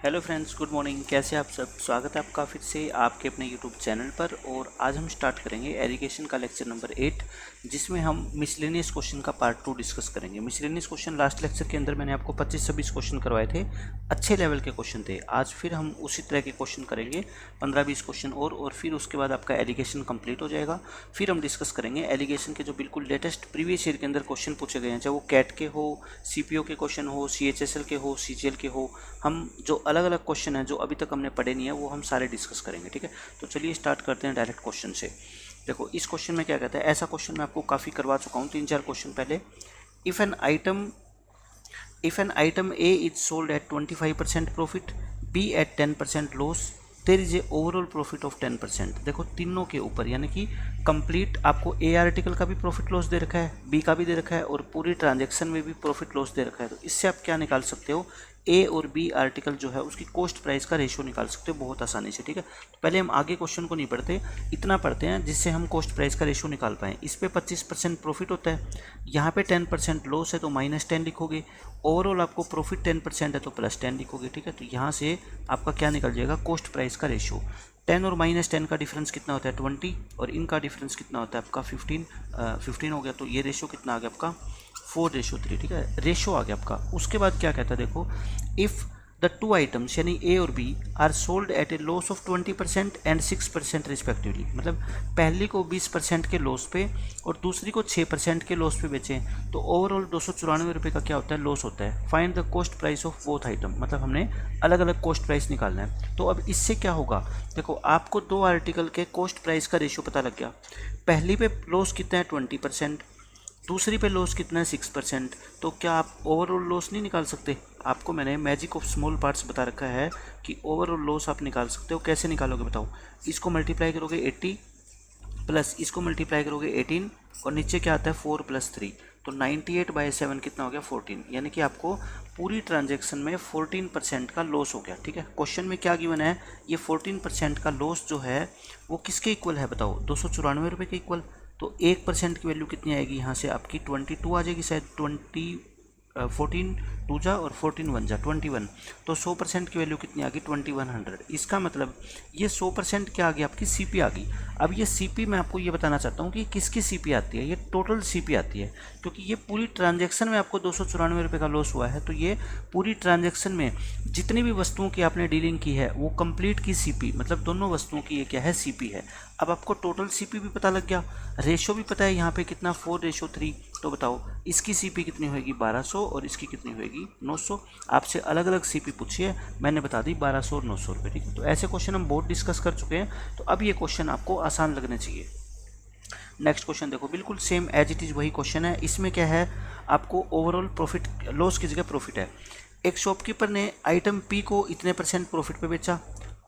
Hello friends, good morning. कैसे आप सब? स्वागत है आपका फिर से आपके अपने यूट्यूब चैनल पर। और आज हम स्टार्ट करेंगे एजुकेशन का लेक्चर नंबर 8, जिसमें हम मिसलेनियस क्वेश्चन का पार्ट 2 डिस्कस करेंगे। मिसलेनियस क्वेश्चन लास्ट लेक्चर के अंदर मैंने आपको 25-26 क्वेश्चन करवाए थे, अच्छे लेवल के क्वेश्चन थे। आज फिर हम उसी तरह के क्वेश्चन करेंगे 15-20 क्वेश्चन और फिर उसके बाद आपका एजुकेशन कंप्लीट हो जाएगा। फिर हम डिस्कस करेंगे एजुकेशन के जो बिल्कुल लेटेस्ट प्रीवियस ईयर के अंदर क्वेश्चन पूछे गए हैं, चाहे वो कैट के हो, सीपीओ के क्वेश्चन हो, सीएचएसएल के हो, सीजीएल के हो। हम जो अलग अलग क्वेश्चन हैं जो अभी तक हमने पढ़े नहीं है वो हम सारे डिस्कस करेंगे, ठीक है। तो चलिए स्टार्ट करते हैं डायरेक्ट क्वेश्चन से। देखो इस क्वेश्चन में क्या कहता है, ऐसा क्वेश्चन मैं आपको काफ़ी करवा चुका हूँ 3-4 क्वेश्चन पहले। If an item A is sold at 25% profit, B at 10% loss, there is a overall profit of 10%। देखो तीनों के ऊपर, यानी कि कंप्लीट आपको ए आर्टिकल का भी प्रॉफिट लॉस दे रखा है, बी का भी दे रखा है और पूरी ट्रांजैक्शन में भी प्रॉफिट लॉस दे रखा है। तो इससे आप क्या निकाल सकते हो, ए और बी आर्टिकल जो है उसकी कॉस्ट प्राइस का रेशियो निकाल सकते हो बहुत आसानी से, ठीक है। तो पहले हम आगे क्वेश्चन को नहीं पढ़ते, इतना पढ़ते हैं जिससे हम कॉस्ट प्राइस का रेशियो निकाल पाएँ। इस पे 25% प्रॉफिट होता है, यहाँ पे 10% लॉस है तो -10 लिखोगे। ओवरऑल आपको प्रॉफिट 10% है तो +10 लिखोगे, ठीक है। तो यहाँ से आपका क्या निकल जाएगा, कॉस्ट प्राइस का रेशियो। 10 और -10 का डिफरेंस कितना होता है, 20, और इनका डिफरेंस कितना होता है आपका 15 हो गया। तो ये रेशियो कितना आ गया आपका 4:3, ठीक है। रेशियो आ गया आपका। उसके बाद क्या कहता है, देखो इफ़ द टू आइटम्स यानी ए और B are sold at a loss of 20% and 6% respectively, मतलब पहली को 20% के लॉस पे और दूसरी को 6% के लॉस पे बेचें तो ओवरऑल 294 रुपये का क्या होता है, लॉस होता है। Find the cost price of both item, मतलब हमने अलग अलग कॉस्ट प्राइस निकालना है। तो अब इससे क्या होगा, देखो आपको दो आर्टिकल के कॉस्ट प्राइस का रेशियो पता लग गया। पहली पे लॉस कितना है 20%, दूसरी पे लॉस कितना है 6%। तो क्या आप ओवरऑल लॉस नहीं निकाल सकते? आपको मैंने मैजिक ऑफ स्मॉल पार्ट्स बता रखा है कि ओवरऑल लॉस आप निकाल सकते हो। कैसे निकालोगे बताओ? इसको मल्टीप्लाई करोगे 80 प्लस इसको मल्टीप्लाई करोगे 18 और नीचे क्या आता है 4 + 3, तो 98/7 कितना हो गया 14, यानी कि आपको पूरी ट्रांजैक्शन में 14% का लॉस हो गया, ठीक है। क्वेश्चन में क्या गिवन है, ये 14% का लॉस जो है वो किसके इक्वल है बताओ, 294 रुपये के इक्वल। तो 1% की वैल्यू कितनी आएगी यहाँ से आपकी 22 आ जाएगी शायद, 14 2 जा और 14 1 जा 21। तो 100% की वैल्यू कितनी आ गई 2100। इसका मतलब ये 100% क्या आ गई आपकी सीपी आ गई। अब ये सीपी मैं आपको ये बताना चाहता हूँ कि किसकी सीपी आती है, ये टोटल सीपी आती है, क्योंकि ये पूरी ट्रांजैक्शन में आपको 294 रुपये का लॉस हुआ है। तो ये पूरी ट्रांजैक्शन में जितनी भी वस्तुओं की आपने डीलिंग की है वो कंप्लीट की सीपी, मतलब दोनों वस्तुओं की ये क्या है, सीपी है। अब आपको टोटल सीपी भी पता लग गया, रेशो भी पता है यहाँ पे कितना 4:3। तो बताओ इसकी सीपी कितनी होगी 1200 और इसकी कितनी होगी 900। आपसे अलग अलग सीपी पूछिए, मैंने बता दी 1200 और 900 रुपये, ठीक है। तो ऐसे क्वेश्चन हम बहुत डिस्कस कर चुके हैं, तो अब ये क्वेश्चन आपको आसान लगने चाहिए। नेक्स्ट क्वेश्चन देखो, बिल्कुल सेम एज इट इज़ वही क्वेश्चन है। इसमें क्या है, आपको ओवरऑल प्रॉफिट, लॉस की जगह प्रॉफिट है। एक शॉपकीपर ने आइटम पी को इतने % प्रॉफिट पे बेचा,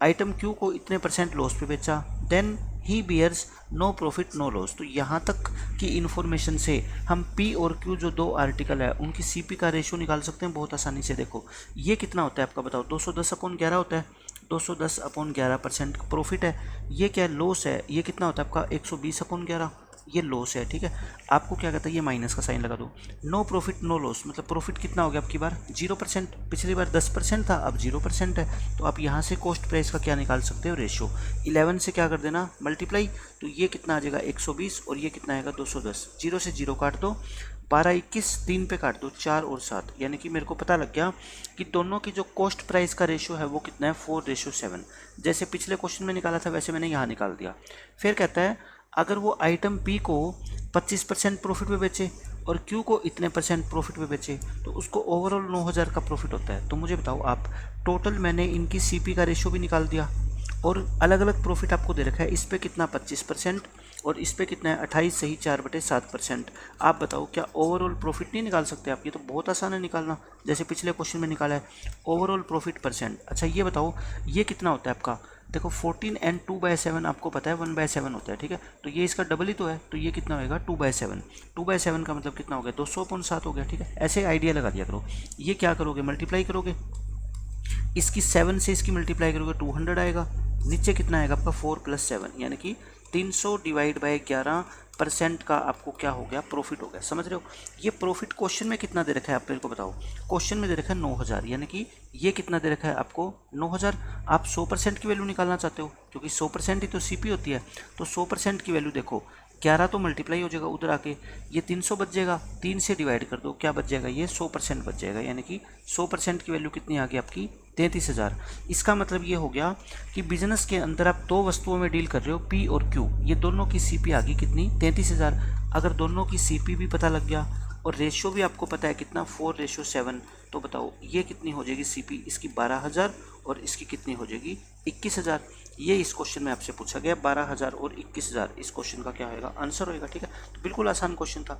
आइटम क्यू को इतने % लॉस पे बेचा, then he bears no profit no loss. तो यहाँ तक की इन्फॉर्मेशन से हम पी और क्यू जो दो आर्टिकल है उनकी सीपी का रेशियो निकाल सकते हैं बहुत आसानी से। देखो ये कितना होता है आपका बताओ, 210/11 होता है, 210/11% प्रॉफिट है। ये क्या लॉस है, ये कितना होता है आपका 120/11, ये लॉस है, ठीक है। आपको क्या कहता है, ये माइनस का साइन लगा दो। नो प्रॉफिट नो लॉस, मतलब प्रॉफिट कितना हो गया आपकी बार 0%, पिछली बार 10% था अब 0% है। तो आप यहाँ से कॉस्ट प्राइस का क्या निकाल सकते हो, रेशियो। 11 से क्या कर देना मल्टीप्लाई, तो ये कितना आ जाएगा 120 और ये कितना आएगा 210। 0 से 0 काट दो, 12 21 3 पे काट दो, 4 और 7, यानी कि मेरे को पता लग गया कि दोनों की जो कॉस्ट प्राइस का रेशियो है वो कितना है 4:7। जैसे पिछले क्वेश्चन में निकाला था वैसे मैंने यहाँ निकाल दिया। फिर कहता है अगर वो आइटम पी को 25% प्रॉफिट पे बेचे और क्यू को इतने % प्रॉफिट पे बेचे तो उसको ओवरऑल 9000 का प्रॉफिट होता है। तो मुझे बताओ आप, टोटल मैंने इनकी सीपी का रेशियो भी निकाल दिया और अलग अलग प्रॉफिट आपको दे रखा है। इस पे कितना 25% और इस पे कितना है 28 सही 4/7%। आप बताओ क्या ओवरऑल प्रॉफिट नहीं निकाल सकते आप? ये तो बहुत आसान है निकालना, जैसे पिछले क्वेश्चन में निकाला है ओवरऑल प्रॉफिट %। अच्छा ये बताओ ये कितना होता है आपका, देखो 14 एंड 2/7 आपको पता है 1/7 होता है, ठीक है। तो ये इसका डबल ही तो है, तो ये कितना होगा 2/7। 2/7 का मतलब कितना हो गया 200/7 हो गया, ठीक है। ऐसे आइडिया लगा दिया करो। ये क्या करोगे मल्टीप्लाई करोगे, इसकी 7 से इसकी मल्टीप्लाई करोगे 200 आएगा, नीचे कितना आएगा आपका 4 + 7 यानी कि 300 डिवाइड बाय 11% का आपको क्या हो गया, प्रॉफिट हो गया। समझ रहे हो? ये प्रॉफिट क्वेश्चन में कितना दे रखा है आप मेरे को बताओ। क्वेश्चन में दे रखा है 9000, यानी कि ये कितना दे रखा है आपको 9000। आप 100% की वैल्यू निकालना चाहते हो, क्योंकि 100% ही तो सीपी होती है। तो 100% की वैल्यू देखो, 11 तो मल्टीप्लाई हो जाएगा उधर आके, ये 300 बच जाएगा, 3 से डिवाइड कर दो, क्या बच जाएगा, ये 100% बच जाएगा। यानी कि 100% की वैल्यू कितनी आ गई आपकी, 33,000। इसका मतलब ये हो गया कि बिजनेस के अंदर आप दो वस्तुओं में डील कर रहे हो, पी और क्यू, ये दोनों की सीपी आ गई कितनी, 33,000। अगर दोनों की सीपी भी पता लग गया और रेशियो भी आपको पता है कितना, 4:7, तो बताओ ये कितनी हो जाएगी सीपी, इसकी 12,000 और इसकी कितनी हो जाएगी, 21,000। ये इस क्वेश्चन में आपसे पूछा गया, 12,000 और 21,000 इस क्वेश्चन का क्या होगा, आंसर होगा। ठीक है, तो बिल्कुल आसान क्वेश्चन था।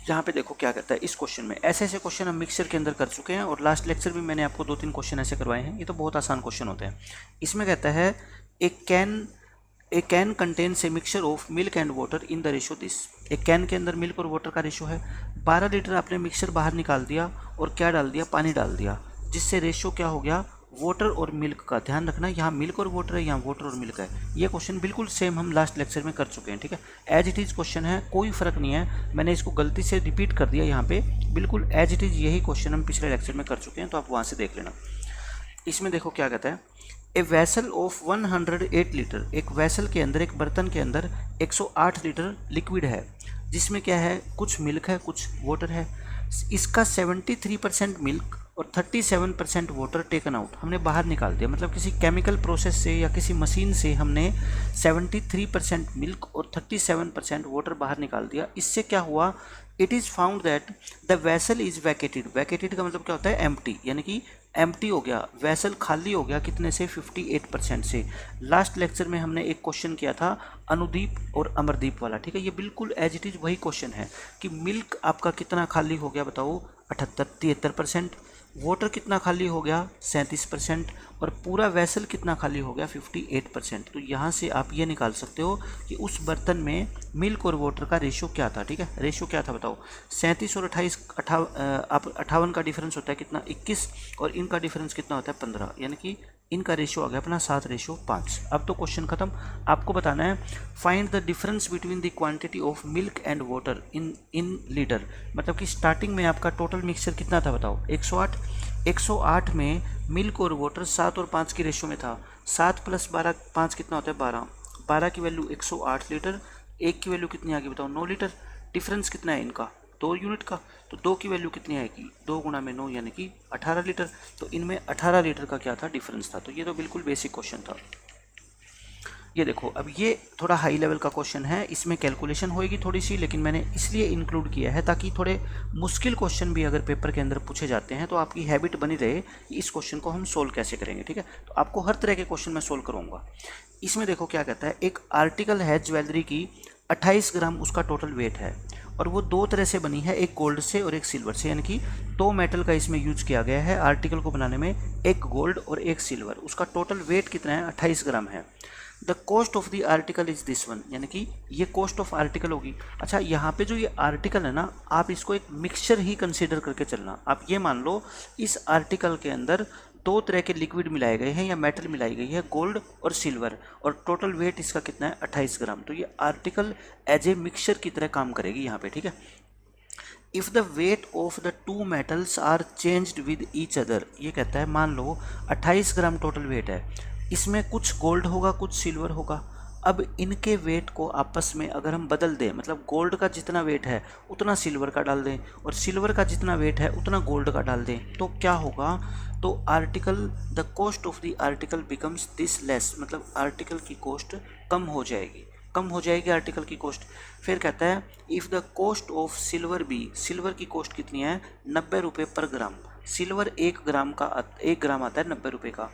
यहाँ पे देखो क्या कहता है इस क्वेश्चन में, ऐसे ऐसे क्वेश्चन हम मिक्सचर के अंदर कर चुके हैं और लास्ट लेक्चर में मैंने आपको 2-3 क्वेश्चन ऐसे करवाए हैं। ये तो बहुत आसान क्वेश्चन होते हैं। इसमें कहता है a can contains a mixture of milk and water in the ratio this. एक कैन के अंदर मिल्क और वाटर का रेशियो है, 12 लीटर आपने मिक्सचर बाहर निकाल दिया और क्या डाल दिया, पानी डाल दिया, जिससे रेशियो क्या हो गया, वाटर और मिल्क का। ध्यान रखना यहाँ मिल्क और वाटर है, यहाँ वाटर और मिल्क है। ये क्वेश्चन बिल्कुल सेम हम लास्ट लेक्चर में कर चुके हैं। ठीक है, एज इट इज़ क्वेश्चन है, कोई फर्क नहीं है। मैंने इसको गलती से रिपीट कर दिया यहाँ पे, बिल्कुल एज इट इज़ यही क्वेश्चन हम पिछले लेक्चर में कर चुके हैं, तो आप वहाँ से देख लेना। इसमें देखो क्या कहता है, ए वैसल ऑफ 108 लीटर, एक वैसल के अंदर, एक बर्तन के अंदर 108 लीटर लिक्विड है, जिसमें क्या है, कुछ मिल्क है कुछ वाटर है। इसका 73% मिल्क और 37% वाटर टेकन आउट, हमने बाहर निकाल दिया। मतलब किसी केमिकल प्रोसेस से या किसी मशीन से हमने 73% मिल्क और 37% वाटर बाहर निकाल दिया। इससे क्या हुआ, it is found that the vessel is vacated. Vacated का मतलब क्या होता है, एम्प्टी, यानी कि एम्प्टी हो गया, वैसल खाली हो गया, कितने से, 58% से। लास्ट लेक्चर में हमने एक क्वेश्चन किया था अनुदीप और अमरदीप वाला। ठीक है, ये बिल्कुल एज इट इज़ वही क्वेश्चन है कि मिल्क आपका कितना खाली हो गया बताओ, 73%, वाटर कितना खाली हो गया, 37%, और पूरा वैसल कितना खाली हो गया, 58%। तो यहाँ से आप ये निकाल सकते हो कि उस बर्तन में मिल्क और वाटर का रेशियो क्या था। ठीक है, रेशियो क्या था बताओ, 37 और 28, 58 का डिफरेंस होता है कितना, 21, और इनका डिफरेंस कितना होता है, 15, यानी कि इनका रेशियो आ गया अपना 7:5। अब तो क्वेश्चन खत्म। आपको बताना है find the difference between the quantity of milk and water in litre. मतलब कि स्टार्टिंग में आपका टोटल मिक्सचर कितना था बताओ, 108। 108 में मिल्क और वाटर 7 और 5 की रेशियो में था। 7 + 12, 5 कितना होता है, 12। 12 की वैल्यू 108 लीटर, 1 की वैल्यू कितनी आ गई बताओ, 9 लीटर। डिफरेंस कितना है इनका, 2 यूनिट का। तो 2 की वैल्यू कितनी आएगी, 2 × 9 यानी कि 18 लीटर। तो इनमें 18 लीटर का क्या था, डिफरेंस था। तो ये तो बिल्कुल बेसिक क्वेश्चन था। ये देखो, अब ये थोड़ा हाई लेवल का क्वेश्चन है, इसमें कैलकुलेशन होएगी थोड़ी सी, लेकिन मैंने इसलिए इंक्लूड किया है ताकि थोड़े मुश्किल क्वेश्चन भी अगर पेपर के अंदर पूछे जाते हैं तो आपकी हैबिट बनी रहे कि इस क्वेश्चन को हम सोल्व कैसे करेंगे। ठीक है, तो आपको हर तरह के क्वेश्चन मैं सोल्व करूँगा। इसमें देखो क्या कहता है, एक आर्टिकल है ज्वेलरी की, 28 ग्राम उसका टोटल वेट है, और वो 2 तरह से बनी है, एक गोल्ड से और एक सिल्वर से, यानी कि 2 मेटल का इसमें यूज किया गया है आर्टिकल को बनाने में, एक गोल्ड और एक सिल्वर। उसका टोटल वेट कितना है, 28 ग्राम है। The cost of the article is this one, यानी कि ये कॉस्ट ऑफ आर्टिकल होगी। अच्छा, यहाँ पे जो ये आर्टिकल है ना, आप इसको एक मिक्सचर ही कंसीडर करके चलना। आप ये मान लो इस आर्टिकल के अंदर 2 तरह के लिक्विड मिलाए गए हैं या मेटल मिलाई गई है, गोल्ड और सिल्वर, और टोटल वेट इसका कितना है, 28 ग्राम। तो ये आर्टिकल एज ए मिक्सचर की तरह काम करेगी यहाँ पे। ठीक है, if the weight of the 2 metals are changed with each other, ये कहता है मान लो 28 ग्राम टोटल वेट है, इसमें कुछ गोल्ड होगा कुछ सिल्वर होगा। अब इनके वेट को आपस में अगर हम बदल दें, मतलब गोल्ड का जितना वेट है उतना सिल्वर का डाल दें और सिल्वर का जितना वेट है उतना गोल्ड का डाल दें, तो क्या होगा, तो article, the cost of the article becomes this less, मतलब आर्टिकल की कॉस्ट कम हो जाएगी, कम हो जाएगी आर्टिकल की कॉस्ट। फिर कहता है if the cost of silver be, silver की कॉस्ट कितनी है, 90 रुपये पर ग्राम। सिल्वर 1 ग्राम आता है 90 रुपये का।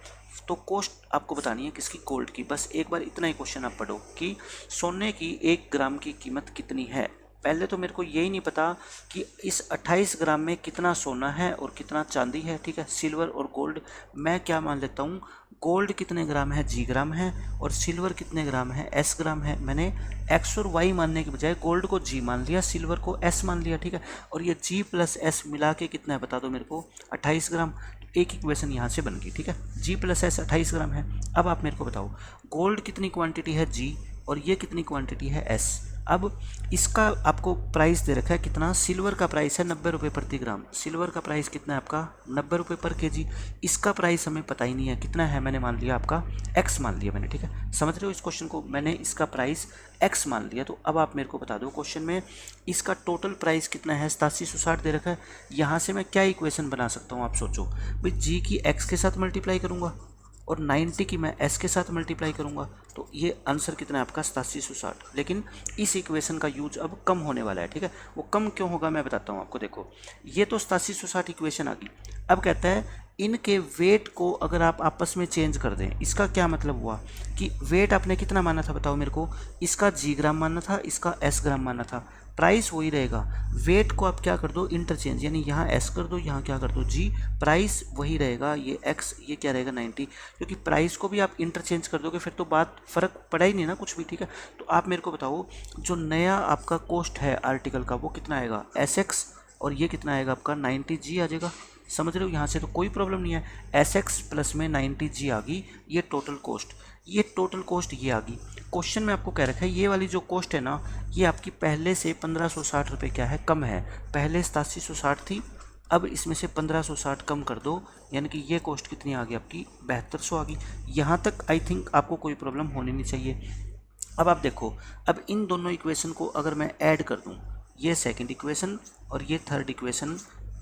तो कॉस्ट आपको बतानी है किसकी, गोल्ड की। बस एक बार इतना ही क्वेश्चन आप पढ़ो कि सोने की 1 ग्राम की कीमत कितनी है। पहले तो मेरे को यही नहीं पता कि इस 28 ग्राम में कितना सोना है और कितना चांदी है। ठीक है, सिल्वर और गोल्ड मैं क्या मान लेता हूँ, गोल्ड कितने ग्राम है, जी ग्राम है, और सिल्वर कितने ग्राम है, एस ग्राम है। मैंने एक्स और वाई मानने के बजाय गोल्ड को जी मान लिया, सिल्वर को एस मान लिया। ठीक है, और ये जी + एस मिला के कितना है बता दो मेरे को, 28 ग्राम। एक इक्वेशन यहाँ से बन गई, ठीक है। जी प्लस एस 28 ग्राम है। अब आप मेरे को बताओ गोल्ड कितनी क्वांटिटी है जी और ये कितनी क्वांटिटी है एस। अब इसका आपको प्राइस दे रखा है कितना, सिल्वर का प्राइस है 90 रुपये प्रति ग्राम। सिल्वर का प्राइस कितना है आपका 90 रुपये पर केजी। इसका प्राइस हमें पता ही नहीं है कितना है, मैंने मान लिया आपका एक्स मान लिया मैंने, ठीक है। समझ रहे हो इस क्वेश्चन को, मैंने इसका प्राइस एक्स मान लिया। तो अब आप मेरे को बता दो क्वेश्चन में इसका टोटल प्राइस कितना है, 8760 दे रखा है। यहाँ से मैं क्या इक्वेशन बना सकता हूँ, आप सोचो भाई। जी की एक्स के साथ मल्टीप्लाई करूँगा और 90 की मैं एस के साथ मल्टीप्लाई करूँगा, तो ये आंसर कितना है आपका 8760। लेकिन इस इक्वेशन का यूज अब कम होने वाला है, ठीक है। वो कम क्यों होगा मैं बताता हूँ आपको। देखो ये तो 8760 इक्वेशन आ गई। अब कहता है इनके वेट को अगर आप आपस में चेंज कर दें, इसका क्या मतलब हुआ कि वेट आपने कितना माना था बताओ मेरे को, इसका जी ग्राम माना था, इसका एस ग्राम माना था। प्राइस वही रहेगा, वेट को आप क्या कर दो इंटरचेंज, यानी यहाँ एस कर दो, यहाँ क्या कर दो जी, प्राइस वही रहेगा, ये एक्स ये क्या रहेगा 90। क्योंकि प्राइस को भी आप इंटरचेंज कर दोगे फिर तो बात फ़र्क पड़ा ही नहीं ना कुछ भी, ठीक है। तो आप मेरे को बताओ जो नया आपका कॉस्ट है आर्टिकल का वो कितना आएगा एस एक्स, और ये कितना आएगा आपका 90 जी आ जाएगा। समझ रहे हो, यहाँ से तो कोई प्रॉब्लम नहीं है। एस एक्स प्लस में 90 जी आ गई, ये टोटल कॉस्ट, ये टोटल कॉस्ट ये आ गई। क्वेश्चन में आपको कह रखा है ये वाली जो कॉस्ट है ना, ये आपकी पहले से 1560 रुपये क्या है कम है। पहले 8760 थी, अब इसमें से 1560 कम कर दो, यानी कि ये कॉस्ट कितनी आ गई आपकी 7200 आ गई। यहाँ तक आई थिंक आपको कोई प्रॉब्लम होनी नहीं चाहिए। अब आप देखो, अब इन दोनों इक्वेशन को अगर मैं ऐड कर दूँ, ये सेकंड इक्वेशन और ये थर्ड इक्वेशन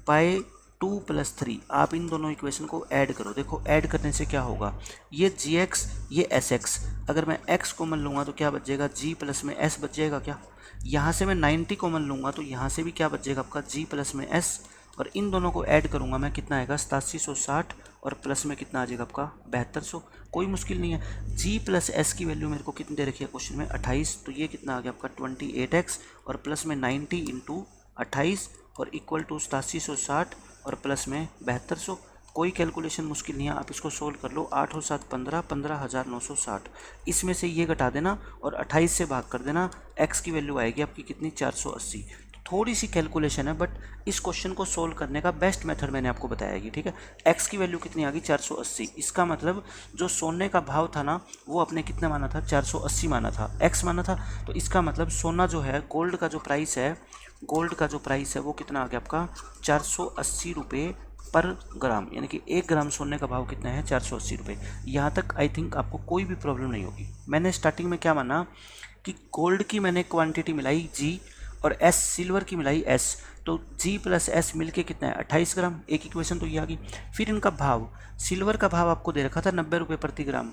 बाय 2 + 3, आप इन दोनों इक्वेशन को ऐड करो। देखो ऐड करने से क्या होगा, ये जी एक्स ये एस एक्स, अगर मैं एक्स कॉमन लूँगा तो क्या बचेगा जी प्लस में एस बच जाएगा क्या। यहाँ से मैं 90 कॉमन लूँगा तो यहाँ से भी क्या बचेगा आपका जी प्लस में एस, और इन दोनों को ऐड करूँगा मैं कितना आएगा 8760, और प्लस में कितना आ जाएगा आपका 7200। कोई मुश्किल नहीं है। जी प्लस एस की वैल्यू मेरे को कितनी दे रखी है क्वेश्चन में 28, तो ये कितना आ गया आपका 28x, और प्लस में 90 × 28 और इक्वल टू 8760 और प्लस में 7200। कोई कैलकुलेशन मुश्किल नहीं है, आप इसको सोल्व कर लो। 8 और 7 15, 15,960। इसमें से ये घटा देना और 28 से भाग कर देना, x की वैल्यू आएगी आपकी कितनी 480। थोड़ी सी कैलकुलेशन है बट इस क्वेश्चन को सोल्व करने का बेस्ट मेथड मैंने आपको बताया कि, ठीक है। x की वैल्यू कितनी आ गई 480। इसका मतलब जो सोने का भाव था ना वो आपने कितना माना था 480 माना था, x माना था। तो इसका मतलब सोना जो है, गोल्ड का जो प्राइस है, गोल्ड का जो प्राइस है वो कितना आ गया आपका 480 रुपये पर ग्राम, यानी कि 1 ग्राम सोने का भाव कितना है 480 रुपये। यहाँ तक आई थिंक आपको कोई भी प्रॉब्लम नहीं होगी। मैंने स्टार्टिंग में क्या माना कि गोल्ड की मैंने क्वांटिटी मिलाई जी और एस सिल्वर की मिलाई एस, तो जी प्लस एस मिलके कितना है 28 ग्राम। एक इक्वेशन तो ये आ गई। फिर इनका भाव, सिल्वर का भाव आपको दे रखा था 90 रुपये प्रति ग्राम,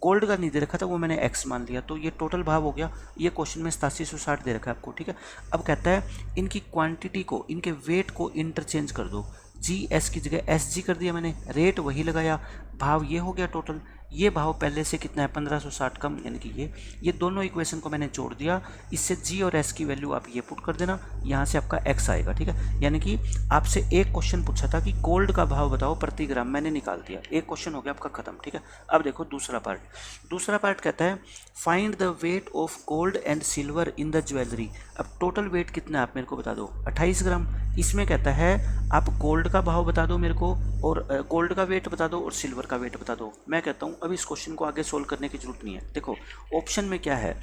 गोल्ड का नहीं दे रखा था, वो मैंने एक्स मान लिया, तो ये टोटल भाव हो गया। ये क्वेश्चन में 8760 दे रखा है आपको, ठीक है। अब कहता है इनकी क्वांटिटी को, इनके वेट को इंटरचेंज कर दो। जी एस की जगह एस जी कर दिया मैंने, रेट वही लगाया, भाव ये हो गया टोटल। ये भाव पहले से कितना है 1560 कम, यानी कि ये दोनों इक्वेशन को मैंने जोड़ दिया। इससे जी और एस की वैल्यू आप ये पुट कर देना, यहाँ से आपका एक्स आएगा, ठीक है। यानी कि आपसे एक क्वेश्चन पूछा था कि गोल्ड का भाव बताओ प्रति ग्राम, मैंने निकाल दिया, एक क्वेश्चन हो गया आपका खत्म, ठीक है। अब देखो दूसरा पार्ट कहता है find the weight of gold and silver in the jewellery. अब टोटल वेट कितना है आप मेरे को बता दो 28 ग्राम। इसमें कहता है आप गोल्ड का भाव बता दो मेरे को, और गोल्ड का वेट बता दो और सिल्वर का वेट बता दो। मैं कहता हूँ अब इस क्वेश्चन को आगे सोल्व करने की जरूरत नहीं है। देखो ऑप्शन में क्या है,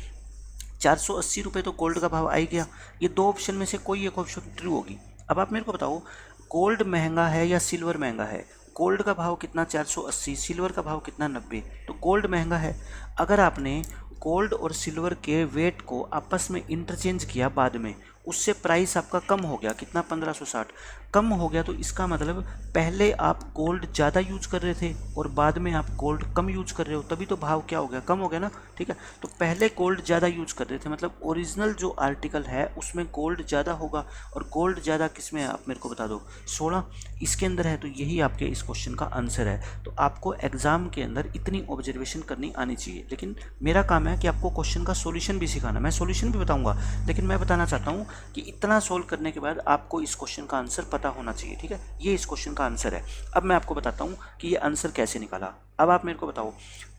480 रुपये तो गोल्ड का भाव आ ही गया, ये दो ऑप्शन में से कोई एक ऑप्शन ट्रू होगी। अब आप मेरे को बताओ गोल्ड महंगा है या सिल्वर महंगा है। गोल्ड का भाव कितना 480, सिल्वर का भाव कितना 90, तो गोल्ड महंगा है। अगर आपने गोल्ड और सिल्वर के वेट को आपस में इंटरचेंज किया बाद में, उससे प्राइस आपका कम हो गया, कितना 1560 कम हो गया, तो इसका मतलब पहले आप गोल्ड ज़्यादा यूज कर रहे थे और बाद में आप गोल्ड कम यूज कर रहे हो, तभी तो भाव क्या हो गया कम हो गया ना, ठीक है। तो पहले गोल्ड ज़्यादा यूज कर रहे थे, मतलब ओरिजिनल जो आर्टिकल है उसमें गोल्ड ज़्यादा होगा, और गोल्ड ज़्यादा किस में है आप मेरे को बता दो 16 इसके अंदर है। तो यही आपके इस क्वेश्चन का आंसर है। तो आपको एग्जाम के अंदर इतनी ऑब्जर्वेशन करनी आनी चाहिए, लेकिन मेरा काम है कि आपको क्वेश्चन का सोल्यूशन भी सिखाना। मैं सोल्यूशन भी बताऊँगा, लेकिन मैं बताना चाहता हूँ कि इतना सोल्व करने के बाद आपको इस क्वेश्चन का आंसर पता होना चाहिए, ठीक है। ये इस क्वेश्चन का आंसर है। अब मैं आपको बताता हूँ कि ये आंसर कैसे निकाला। अब आप मेरे को बताओ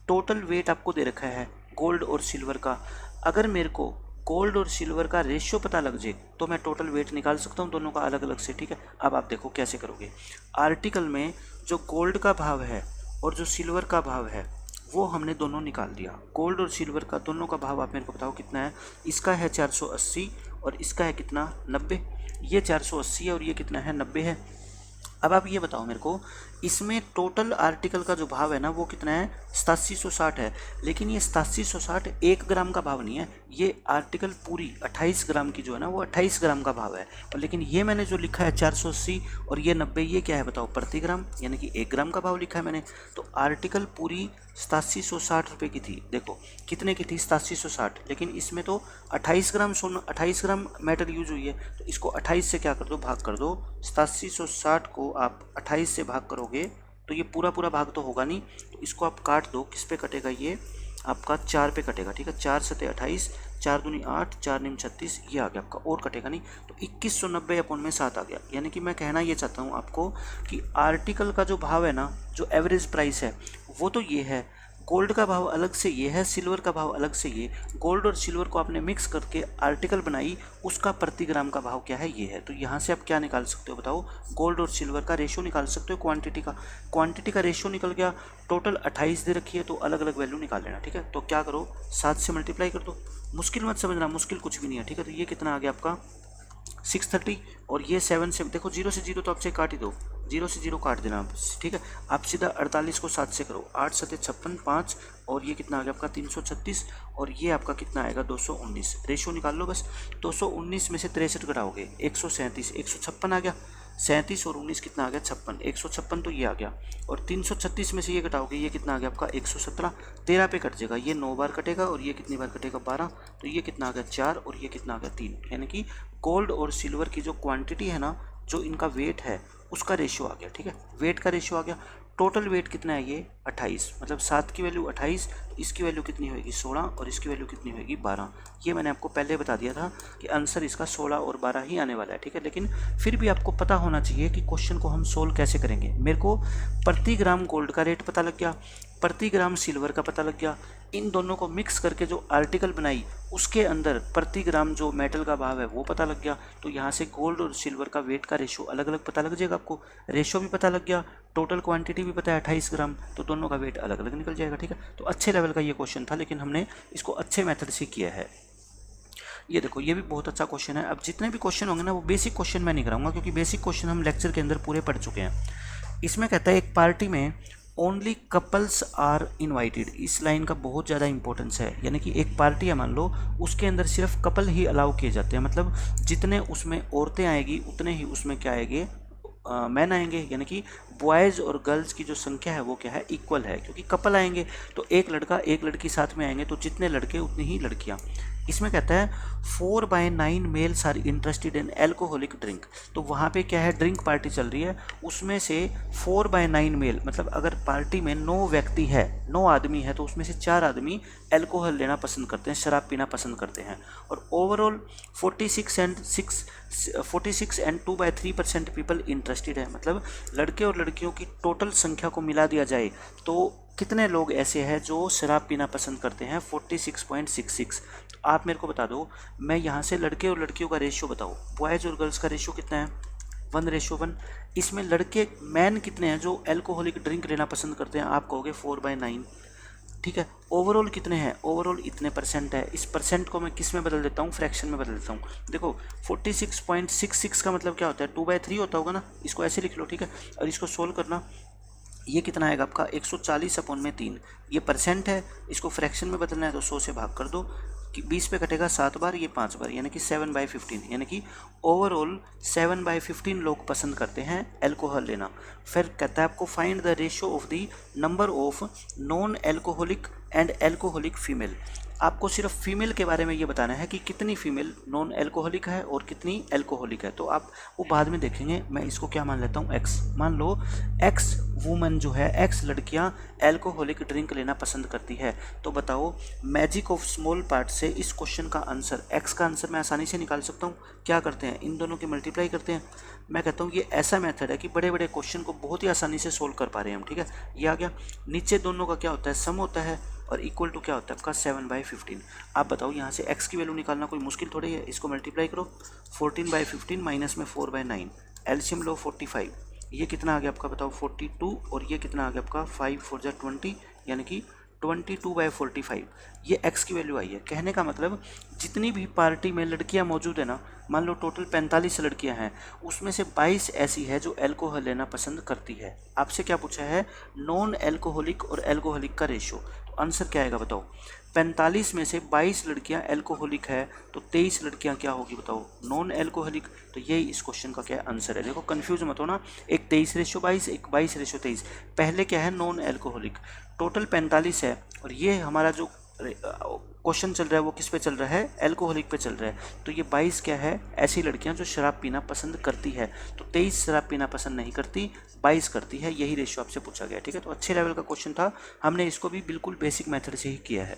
टोटल वेट आपको दे रखा है गोल्ड और सिल्वर का। अगर मेरे को गोल्ड और सिल्वर का रेशियो पता लग जाए तो मैं टोटल वेट निकाल सकता हूँ दोनों का अलग अलग से, ठीक है। अब आप देखो कैसे करोगे। आर्टिकल में जो गोल्ड का भाव है और जो सिल्वर का भाव है वो हमने दोनों निकाल दिया। गोल्ड और सिल्वर का दोनों का भाव आप मेरे को बताओ कितना है। इसका है 480 और इसका है कितना 90। ये 480 है और ये कितना है 90 है। अब आप ये बताओ मेरे को, इसमें टोटल आर्टिकल का जो भाव है ना वो कितना है 8760 है। लेकिन ये 8760 1 ग्राम का भाव नहीं है, ये आर्टिकल पूरी 28 ग्राम की जो है ना वो 28 ग्राम का भाव है। और लेकिन ये मैंने जो लिखा है 480 और ये 90, ये क्या है बताओ प्रति ग्राम, यानी कि 1 ग्राम का भाव लिखा है मैंने। तो आर्टिकल पूरी 8760 रुपये की थी। देखो कितने की थी 8760, लेकिन इसमें तो 28 ग्राम सोना 28 ग्राम मेटल यूज हुई है। तो इसको 28 से क्या कर दो भाग कर दो। 8760 को आप 28 से भाग करोगे तो ये पूरा पूरा भाग तो होगा नहीं, तो इसको आप काट दो। किस पे कटेगा ये आपका 4 पे कटेगा, ठीक है। 4 सते 28, 4 दूनी 8, 4 निम 36, ये आ गया आपका, और कटेगा नहीं। तो 2190 अपॉन में 7 आ गया। यानी कि मैं कहना ये चाहता हूँ आपको कि आर्टिकल का जो भाव है ना, जो एवरेज प्राइस है वो तो ये है। गोल्ड का भाव अलग से ये है, सिल्वर का भाव अलग से ये। गोल्ड और सिल्वर को आपने मिक्स करके आर्टिकल बनाई, उसका प्रति ग्राम का भाव क्या है ये है। तो यहाँ से आप क्या निकाल सकते हो बताओ, गोल्ड और सिल्वर का रेशियो निकाल सकते हो क्वांटिटी का रेशियो निकल गया। टोटल 28 दे रखी है तो अलग अलग वैल्यू निकाल लेना, ठीक है। तो क्या करो 7 से मल्टीप्लाई कर दो। मुश्किल मत समझना, मुश्किल कुछ भी नहीं है, ठीक है। तो ये कितना आ गया आपका 630 और ये 7 से देखो 0 से 0 तो आपसे काट ही दो, 0 से 0 काट देना आप, ठीक है। आप सीधा 48 को 7 से करो, 8 सते 56, 5 और ये कितना आ गया आपका 336 और ये आपका कितना आएगा 219। रेशियो निकाल लो बस। 219 में से 63 घटाओगे 137, 156 आ गया। 37 और 19 कितना आ गया 56, 156 तो ये आ गया। और 336 में से ये घटाओगे ये कितना आ गया आपका 117। 13 पे कट जाएगा, ये 9 बार कटेगा और ये कितनी बार कटेगा 12। तो ये कितना आ गया 4 और ये कितना आ गया 3। यानी कि गोल्ड और सिल्वर की जो क्वांटिटी है ना, जो इनका वेट है उसका रेशियो आ गया, ठीक है। वेट का रेशियो आ गया। टोटल वेट कितना है ये 28, मतलब 7 की वैल्यू 28, तो इसकी वैल्यू कितनी होगी 16 और इसकी वैल्यू कितनी होगी 12। ये मैंने आपको पहले बता दिया था कि आंसर इसका 16 और 12 ही आने वाला है, ठीक है। लेकिन फिर भी आपको पता होना चाहिए कि क्वेश्चन को हम सोल्व कैसे करेंगे। मेरे को प्रति ग्राम गोल्ड का रेट पता लग गया, प्रति ग्राम सिल्वर का पता लग गया। इन दोनों को मिक्स करके जो आर्टिकल बनाई उसके अंदर प्रति ग्राम जो मेटल का भाव है वो पता लग गया। तो यहाँ से गोल्ड और सिल्वर का वेट का रेशियो अलग अलग पता लग जाएगा आपको। रेशियो भी पता लग गया, टोटल क्वांटिटी भी पता है 28 ग्राम, तो दोनों का वेट अलग अलग निकल जाएगा, ठीक है। तो अच्छे लेवल का ये क्वेश्चन था, लेकिन हमने इसको अच्छे मेथड से किया है। ये देखो ये भी बहुत अच्छा क्वेश्चन है। अब जितने भी क्वेश्चन होंगे ना वो बेसिक क्वेश्चन मैं नहीं कराऊंगा, क्योंकि बेसिक क्वेश्चन हम लेक्चर के अंदर पूरे पढ़ चुके हैं। इसमें कहता है एक पार्टी में ओनली कपल्स आर इनवाइटेड। इस लाइन का बहुत ज़्यादा इंपॉर्टेंस है। यानी कि एक पार्टी है मान लो, उसके अंदर सिर्फ कपल ही अलाउ किए जाते हैं। मतलब जितने उसमें औरतें आएगी उतने ही उसमें क्या आएंगे मैन आएंगे। यानी कि बॉयज़ और गर्ल्स की जो संख्या है वो क्या है इक्वल है, क्योंकि कपल आएंगे तो एक लड़का एक लड़की साथ में आएंगे, तो जितने लड़के उतनी ही लड़कियाँ। इसमें कहता है 4/9 males are interested in alcoholic drink. तो वहाँ पे क्या है ड्रिंक पार्टी चल रही है, उसमें से 4/9 मेल, मतलब अगर पार्टी में 9 व्यक्ति है, 9 आदमी है, तो उसमें से 4 आदमी एल्कोहल लेना पसंद करते हैं, शराब पीना पसंद करते हैं। और ओवरऑल 46 एंड 2/3% पीपल इंटरेस्टेड है। मतलब लड़के और लड़कियों की टोटल संख्या को मिला दिया जाए तो कितने लोग ऐसे हैं जो शराब पीना पसंद करते हैं, 46.66। तो आप मेरे को बता दो, मैं यहाँ से लड़के और लड़कियों का रेशियो बताओ। बॉयज़ और गर्ल्स का रेशियो कितना है 1:1। इसमें लड़के मैन कितने हैं जो एल्कोहलिक ड्रिंक लेना पसंद करते हैं, आप कहोगे 4/9, ठीक है। ओवरऑल कितने हैं, ओवरऑल इतने परसेंट है। इस परसेंट को मैं किस में बदल देता हूँ, फ्रैक्शन में बदल देता हूँ। देखो 46.66 का मतलब क्या होता है 2/3 होता होगा ना, इसको ऐसे लिख लो, ठीक है। और इसको सोल्व करना, ये कितना आएगा आपका 140/3। ये परसेंट है, इसको फ्रैक्शन में बदलना है तो 100 से भाग कर दो कि 20 पे कटेगा 7 बार, ये 5 बार, यानी कि 7/15। यानी कि ओवरऑल 7/15 लोग पसंद करते हैं एल्कोहल लेना। फिर कहता है आपको find the ratio of the number of non alcoholic and alcoholic female. आपको सिर्फ फीमेल के बारे में ये बताना है कि कितनी फीमेल नॉन एल्कोहलिक है और कितनी एल्कोहलिक है। तो आप वो बाद में देखेंगे। मैं इसको क्या मान लेता हूँ एक्स। मान लो एक्स वुमन जो है, एक्स लड़कियाँ एल्कोहलिक ड्रिंक लेना पसंद करती है। तो बताओ मैजिक ऑफ स्मॉल पार्ट से इस क्वेश्चन का आंसर, एक्स का आंसर मैं आसानी से निकाल सकता हूँ। क्या करते हैं, इन दोनों की मल्टीप्लाई करते हैं। मैं कहता हूँ ये ऐसा मेथड है कि बड़े बड़े क्वेश्चन को बहुत ही आसानी से सोल्व कर पा रहे हैं हम, ठीक है। ये आ गया। नीचे दोनों का क्या होता है सम होता है, और इक्वल टू क्या होता है आपका 7/15। आप बताओ यहाँ से x की वैल्यू निकालना कोई मुश्किल थोड़ी है। इसको मल्टीप्लाई करो 14/15 माइनस में 4/9, एलसीएम लो 45, ये कितना आ गया आपका बताओ 42, और ये कितना आ गया आपका 5 4 जा 20, यानी कि 22/45। ये x की वैल्यू आई है। कहने का मतलब जितनी भी पार्टी में लड़कियां मौजूद है ना, मान लो टोटल 45 लड़कियां हैं, उसमें से 22 ऐसी है जो अल्कोहल लेना पसंद करती है। आपसे क्या पूछा है, नॉन अल्कोहलिक और अल्कोहलिक का रेशो। तो आंसर क्या आएगा बताओ, 45 में से 22 लड़कियां अल्कोहलिक है, तो 23 लड़कियां क्या होगी बताओ, नॉन अल्कोहलिक। तो यही इस क्वेश्चन का क्या आंसर है। देखो कंफ्यूज मत हो ना, एक 23/22, एक 22/23। पहले क्या है, नॉन अल्कोहलिक। टोटल 45 है, और ये हमारा जो क्वेश्चन चल रहा है वो किस पे चल रहा है, अल्कोहलिक पे चल रहा है। तो ये 22 क्या है, ऐसी लड़कियां जो शराब पीना पसंद करती है। तो 23 शराब पीना पसंद नहीं करती, 22 करती है। यही रेशो आपसे पूछा गया, ठीक है। तो अच्छे लेवल का क्वेश्चन था, हमने इसको भी बिल्कुल बेसिक मेथड से ही किया है।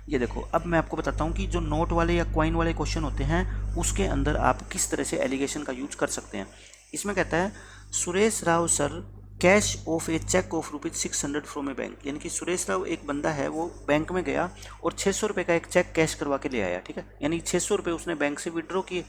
ये देखो, अब मैं आपको बताता हूँ कि जो नोट वाले या कॉइन वाले क्वेश्चन होते हैं उसके अंदर आप किस तरह से एलिगेशन का यूज कर सकते हैं। इसमें कहता है Suresh Rao sir cash of a cheque of ₹600 from a bank, यानी कि सुरेश राव एक बंदा है, वो बैंक में गया और 600 रुपये का एक चेक कैश करवा के ले आया, ठीक है। यानी 600 रुपये उसने बैंक से विड्रॉ किए।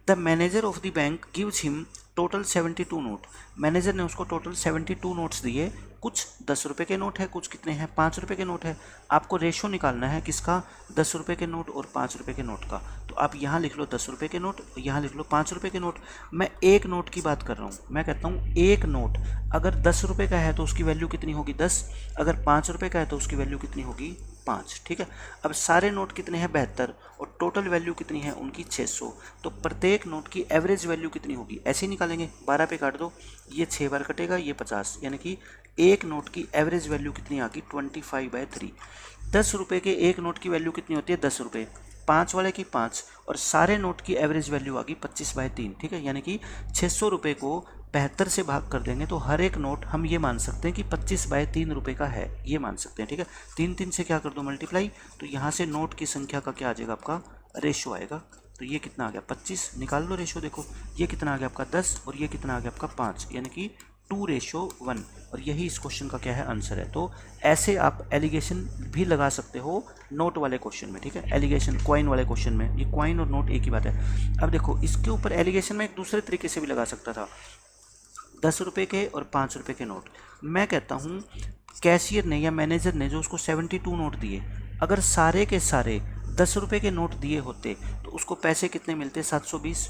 The manager of the bank gives him total 72 note. Manager ने उसको टोटल 72 नोट्स दिए। कुछ 10 रुपये के नोट है, कुछ कितने हैं 5 रुपये के नोट है। आपको रेशो निकालना है किसका, 10 रुपये के नोट और 5 रुपये के नोट का। तो आप यहाँ लिख लो 10 रुपये के नोट, यहाँ लिख लो 5 रुपये के नोट। मैं एक नोट की बात कर रहा हूँ। मैं कहता हूँ एक नोट अगर 10 रुपये का है तो उसकी वैल्यू कितनी होगी 10, अगर 5 रुपये का है तो उसकी वैल्यू कितनी होगी 5, ठीक है। अब सारे नोट कितने हैं 72, और टोटल वैल्यू कितनी है उनकी 600। तो प्रत्येक नोट की एवरेज वैल्यू कितनी होगी, ऐसे ही निकालेंगे। 12 पे काट दो, ये 6 बार कटेगा, ये 50, यानी कि एक नोट की एवरेज वैल्यू कितनी आ गई 25/3। 10 रुपये के एक नोट की वैल्यू कितनी होती है 10 रुपये, 5 वाले की 5, और सारे नोट की एवरेज वैल्यू आ गई 25/3, ठीक है। यानी कि 600 रुपये को 72 से भाग कर देंगे तो हर एक नोट हम ये मान सकते हैं कि 25/3 रुपये का है, ये मान सकते हैं, ठीक है। 3 से क्या कर दो मल्टीप्लाई, तो यहाँ से नोट की संख्या का क्या आ जाएगा आपका रेशो आएगा। तो ये कितना आ गया 25, निकाल लो रेशो। देखो ये कितना आ गया आपका 10, और ये कितना आ गया आपका 5, यानी कि 2:1, और यही इस क्वेश्चन का क्या है आंसर है। तो ऐसे आप एलिगेशन भी लगा सकते हो नोट वाले क्वेश्चन में, ठीक है। एलिगेशन कॉइन वाले क्वेश्चन में, ये कॉइन और नोट एक ही बात है। अब देखो इसके ऊपर एलिगेशन में एक दूसरे तरीके से भी लगा सकता था, 10 रुपये के और 5 रुपये के नोट। मैं कहता हूँ कैशियर ने या मैनेजर ने जो उसको 72 नोट दिए, अगर सारे के सारे 10 रुपये के नोट दिए होते तो उसको पैसे कितने मिलते 720।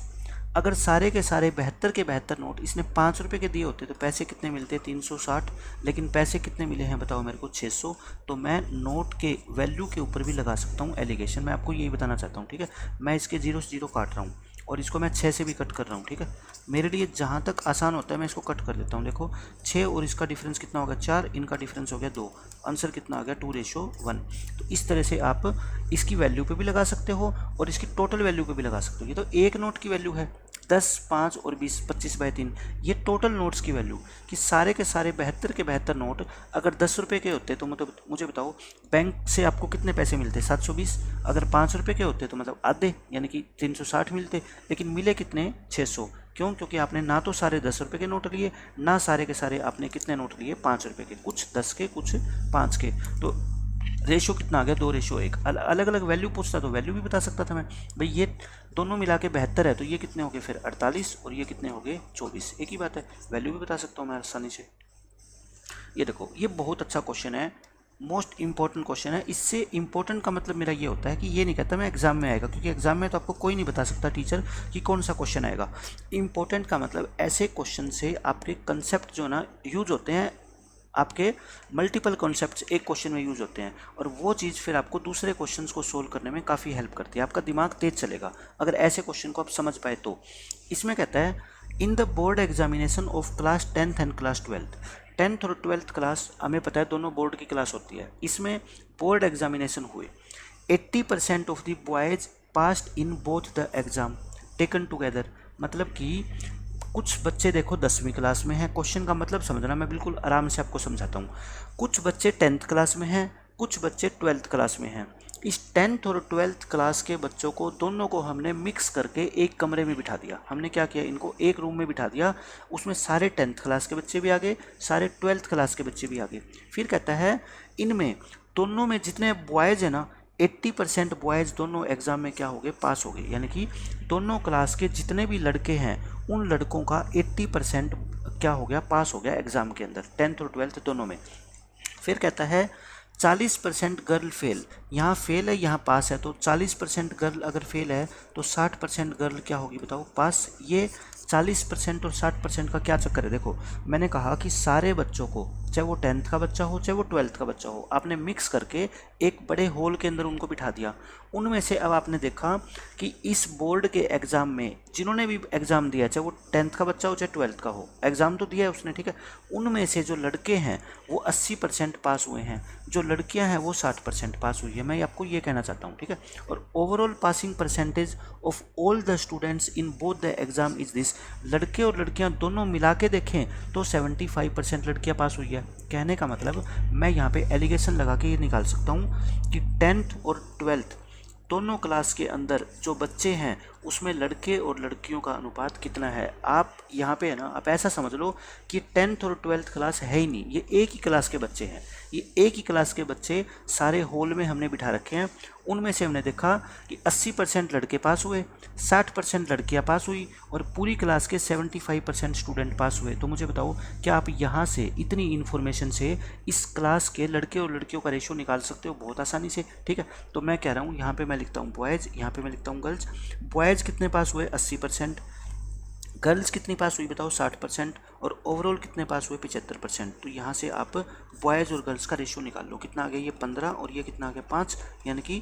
अगर सारे के सारे 72 के 72 नोट इसने 5 रुपये के दिए होते तो पैसे कितने मिलते 360, लेकिन पैसे कितने मिले हैं बताओ मेरे को 600। तो मैं नोट के वैल्यू के ऊपर भी लगा सकता हूँ एलिगेशन। मैं आपको यही बताना चाहता हूँ, ठीक है। मैं इसके 0 से 0 काट रहा हूँ और इसको मैं 6 से भी कट कर रहा हूँ, ठीक है। मेरे लिए जहाँ तक आसान होता है मैं इसको कट कर देता हूँ। देखो 6 और इसका डिफरेंस कितना होगा 4, इनका डिफरेंस हो गया 2, आंसर कितना आ गया 2:1। तो इस तरह से आप इसकी वैल्यू पे भी लगा सकते हो और इसकी टोटल वैल्यू पे भी लगा सकते हो। ये तो एक नोट की वैल्यू है 10, 5 और 20, 25/3। ये टोटल नोट्स की वैल्यू कि सारे के सारे 72 के 72 नोट अगर 10 रुपये के होते तो मतलब मुझे बताओ बैंक से आपको कितने पैसे मिलते 720। अगर 5 रुपये के होते तो मतलब आधे यानी कि 360 मिलते, लेकिन मिले कितने 600। क्यों? क्योंकि आपने ना तो सारे 10 रुपये के नोट लिए, ना सारे के सारे आपने कितने नोट लिए 5 रुपये के, कुछ 10 के कुछ 5 के। तो रेशो कितना आ गया 2:1। अलग अलग वैल्यू पूछता तो वैल्यू भी बता सकता था मैं, भाई ये दोनों मिला के 72 है तो ये कितने हो गए फिर 48 और ये कितने हो गए 24, एक ही बात है, वैल्यू भी बता सकता हूँ मैं आसानी से। ये देखो ये बहुत अच्छा क्वेश्चन है, मोस्ट इंपॉर्टेंट क्वेश्चन है। इससे इंपॉर्टेंट का मतलब मेरा ये होता है कि ये नहीं कहता मैं एग्जाम में आएगा, क्योंकि एग्जाम में तो आपको कोई नहीं बता सकता टीचर कि कौन सा क्वेश्चन आएगा। इंपॉर्टेंट का मतलब ऐसे क्वेश्चन से आपके कंसेप्ट जो ना यूज होते हैं, आपके मल्टीपल कॉन्सेप्ट्स एक क्वेश्चन में यूज होते हैं और वो चीज़ फिर आपको दूसरे क्वेश्चंस को सोल्व करने में काफ़ी हेल्प करती है, आपका दिमाग तेज चलेगा अगर ऐसे क्वेश्चन को आप समझ पाए तो। इसमें कहता है in the board examination of class 10th and class 10th और 12th क्लास, हमें पता है दोनों बोर्ड की क्लास होती है, इसमें बोर्ड एग्जामिनेशन हुए 80% of the boys passed in both the exam taken together. मतलब कि कुछ बच्चे देखो 10वीं क्लास में हैं, क्वेश्चन का मतलब समझना, मैं बिल्कुल आराम से आपको समझाता हूँ। कुछ बच्चे 10th क्लास में हैं, कुछ बच्चे 12th क्लास में हैं। इस 10th और 12th क्लास के बच्चों को दोनों को हमने मिक्स करके एक कमरे में बिठा दिया। हमने क्या किया, इनको एक रूम में बिठा दिया, उसमें सारे 10th क्लास के बच्चे भी आ गए, सारे 12th क्लास के बच्चे भी आ गए। फिर कहता है इनमें दोनों में जितने बॉयज़ है ना 80% बॉयज़ दोनों एग्ज़ाम में क्या हो गए, पास हो गए। यानी कि दोनों क्लास के जितने भी लड़के हैं उन लड़कों का 80% क्या हो गया, पास हो गया एग्ज़ाम के अंदर, 10th और 12th दोनों में। फिर कहता है 40% गर्ल फेल, यहाँ फेल है यहाँ पास है, तो 40% गर्ल अगर फेल है तो 60% गर्ल क्या होगी बताओ, पास। ये 40% और 60% का क्या चक्कर है, देखो मैंने कहा कि सारे बच्चों को, चाहे वो 10th का बच्चा हो चाहे वो 12th का बच्चा हो, आपने मिक्स करके एक बड़े हॉल के अंदर उनको बिठा दिया। उनमें से अब आपने देखा कि इस बोर्ड के एग्ज़ाम में जिन्होंने भी एग्ज़ाम दिया, चाहे वो 10th का बच्चा हो चाहे 12th का हो, एग्ज़ाम तो दिया है उसने, ठीक है। उनमें से जो लड़के हैं वो 80% पास हुए हैं, जो लड़कियां हैं वो 60% पास हुई है। मैं आपको ये कहना चाहता हूँ, ठीक है। और overall passing percentage of all the students in both the exam is this, लड़के और लड़कियां दोनों मिला के देखें तो 75% लड़कियां पास हुई है। कहने का मतलब मैं यहाँ पे एलिगेशन लगा के ये निकाल सकता हूँ कि 10th और 12th दोनों क्लास के अंदर जो बच्चे हैं उसमें लड़के और लड़कियों का अनुपात कितना है। आप यहाँ पे है ना, आप ऐसा समझ लो कि 10th और 12th क्लास है ही नहीं, ये एक ही क्लास के बच्चे हैं, ये एक ही क्लास के बच्चे सारे हॉल में हमने बिठा रखे हैं। उनमें से हमने देखा कि 80% लड़के पास हुए, 60% लड़कियाँ पास हुई और पूरी क्लास के 75% स्टूडेंट पास हुए। तो मुझे बताओ क्या आप यहाँ से इतनी इन्फॉर्मेशन से इस क्लास के लड़के और लड़कियों का रेशियो निकाल सकते हो बहुत आसानी से, ठीक है। तो मैं कह रहा हूँ यहाँ पे मैं लिखता हूँ बॉयज़, यहाँ पे मैं लिखता हूँ गर्ल्स। बॉयज़ कितने पास हुए, 80%, गर्ल्स कितनी पास हुई बताओ, 60%, और ओवरऑल कितने पास हुए, 75%। तो यहाँ से आप बॉयज़ और गर्ल्स का रेशियो निकाल लो, कितना आ गया, ये 15 और ये कितना आ गया, 5, यानी कि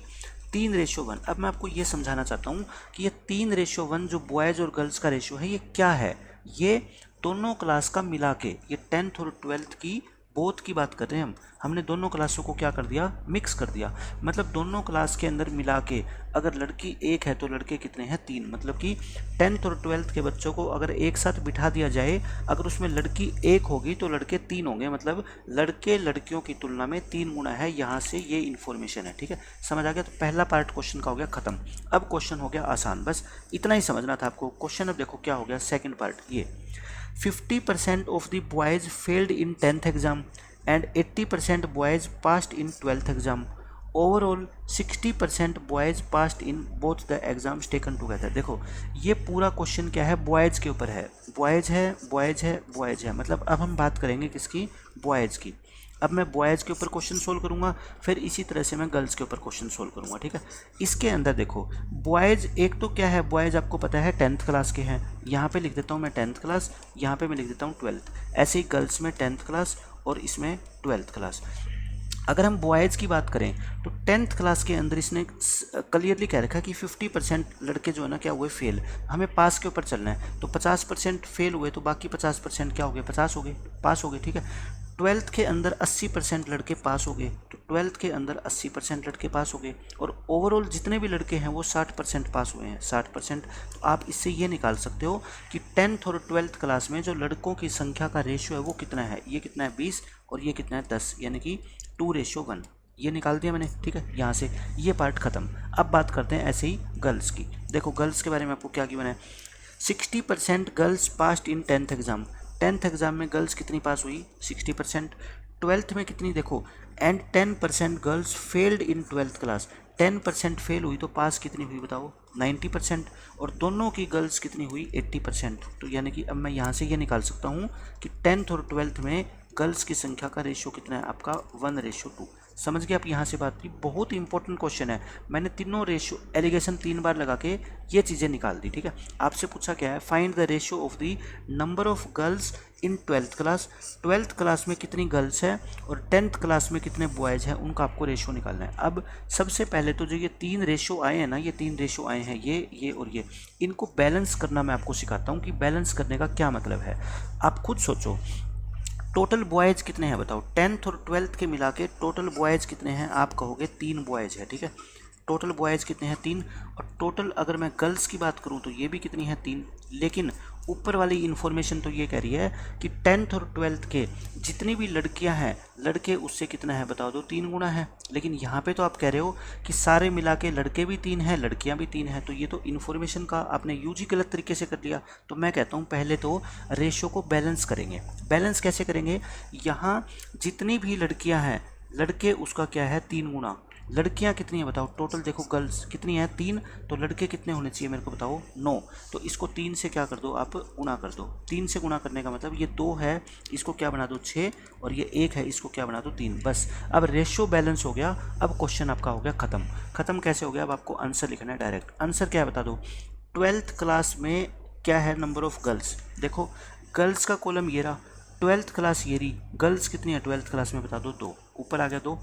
3:1। अब मैं आपको ये समझाना चाहता हूँ कि ये 3:1 जो बॉयज़ और गर्ल्स का रेशियो है ये क्या है। ये दोनों क्लास का मिला के, ये 10th और 12th की बोथ की बात कर रहे हैं हमने दोनों क्लासों को क्या कर दिया, मिक्स कर दिया। मतलब दोनों क्लास के अंदर मिला के अगर लड़की एक है तो लड़के कितने हैं, 3। मतलब कि 10th और 12th के बच्चों को अगर एक साथ बिठा दिया जाए, अगर उसमें लड़की एक होगी तो लड़के 3 होंगे। मतलब लड़के लड़कियों की तुलना में 3 गुना है। यहाँ से ये इन्फॉर्मेशन है, ठीक है। समझ आ गया। तो पहला पार्ट क्वेश्चन का हो गया खत्म। अब क्वेश्चन हो गया आसान, बस इतना ही समझना था आपको। क्वेश्चन अब देखो क्या हो गया, सेकेंड पार्ट ये 50% of the boys failed in 10th exam and 80% boys passed in 12th exam. Overall 60% boys passed in both the exams taken together. देखो ये पूरा क्वेश्चन क्या है, बॉयज़ के ऊपर है, बॉयज़ है बॉयज़ है बॉयज़ है। मतलब अब हम बात करेंगे किसकी, बॉयज़ की। अब मैं बॉयज़ के ऊपर क्वेश्चन सोल्व करूंगा, फिर इसी तरह से मैं गर्ल्स के ऊपर क्वेश्चन सोल्व करूंगा, ठीक है। इसके अंदर देखो बॉयज़ एक तो क्या है, बॉयज़ आपको पता है 10th क्लास के हैं, यहाँ पे लिख देता हूँ मैं 10th क्लास, यहाँ पे मैं लिख देता हूँ 12th। ऐसे ही गर्ल्स में 10th क्लास और इसमें 12th क्लास। अगर हम बॉयज़ की बात करें तो 10th क्लास के अंदर इसने क्लियरली कह रखा कि 50% लड़के जो है ना क्या हुए, फेल। हमें पास के ऊपर चलना है, तो 50% फेल हुए तो बाकी 50% क्या हो गए, 50 हो गए, पास हो गए, ठीक है। 12th के अंदर 80% लड़के पास हो गए, तो 12th के अंदर 80% लड़के पास हो गए और ओवरऑल जितने भी लड़के हैं वो 60% पास हुए हैं, 60%। तो आप इससे ये निकाल सकते हो कि 10th और 12th क्लास में जो लड़कों की संख्या का रेशियो है वो कितना है, ये कितना है 20 और ये कितना है 10, यानी कि 2:1। ये निकाल दिया मैंने, ठीक है। यहाँ से ये पार्ट खत्म। अब बात करते हैं ऐसे ही गर्ल्स की। देखो गर्ल्स के बारे में आपको क्या गिवन है, 60% girls passed in 10th exam. 10th exam में गर्ल्स कितनी पास हुई, 60%। 12th में कितनी देखो, and 10% girls failed in 12th class. 10% fail हुई तो पास कितनी हुई बताओ, 90%। और दोनों की गर्ल्स कितनी हुई, 80%। तो यानी कि अब मैं यहाँ से ये निकाल सकता हूँ कि 10th और 12th में गर्ल्स की संख्या का रेशियो कितना है आपका, 1:2। समझ गए आप यहाँ से बात की। बहुत इंपॉर्टेंट क्वेश्चन है, मैंने तीनों रेशियो एलिगेशन 3 बार लगा के ये चीज़ें निकाल दी, ठीक है। आपसे पूछा क्या है, find the ratio of the number of girls in 12th class. 12th class में कितनी गर्ल्स है और 10th क्लास में कितने बॉयज़ हैं, उनका आपको रेशियो निकालना है। अब सबसे पहले तो जो ये 3 रेशियो आए हैं ना, ये 3 रेशियो आए हैं, ये और ये, इनको बैलेंस करना मैं आपको सिखाता हूँ कि बैलेंस करने का क्या मतलब है। आप खुद सोचो, टोटल बॉयज़ कितने हैं बताओ, 10th और 12th के मिला के टोटल बॉयज़ कितने हैं, आप कहोगे 3 बॉयज़ है, ठीक है। टोटल बॉयज़ कितने हैं, 3। और टोटल अगर मैं गर्ल्स की बात करूं तो ये भी कितनी है, 3। लेकिन ऊपर वाली इन्फॉर्मेशन तो ये कह रही है कि 10th और 12th के जितनी भी लड़कियां हैं लड़के उससे कितना है बता दो, 3 गुना है। लेकिन यहाँ पे तो आप कह रहे हो कि सारे मिला के लड़के भी 3 हैं लड़कियां भी 3 हैं, तो ये तो इन्फॉर्मेशन का आपने यूज ही गलत तरीके से कर लिया। तो मैं कहता हूँ पहले तो रेशो को बैलेंस करेंगे। बैलेंस कैसे करेंगे, यहाँ जितनी भी लड़कियाँ हैं लड़के उसका क्या है 3 गुना, लड़कियां कितनी है बताओ, टोटल देखो गर्ल्स कितनी है 3, तो लड़के कितने होने चाहिए मेरे को बताओ 9। तो इसको 3 से क्या कर दो आप गुना कर दो, 3 से गुना करने का मतलब ये 2 है इसको क्या बना दो 6, और ये 1 है इसको क्या बना दो 3। बस अब रेशियो बैलेंस हो गया। अब क्वेश्चन आपका हो गया ख़त्म। ख़त्म कैसे हो गया, अब आपको आंसर लिखना है डायरेक्ट। आंसर क्या है बता दो, 12th क्लास में क्या है नंबर ऑफ गर्ल्स, देखो गर्ल्स का कॉलम ये रहा, 12th क्लास ये रही, गर्ल्स कितनी है 12th क्लास में बता दो 2, ऊपर आ गया 2।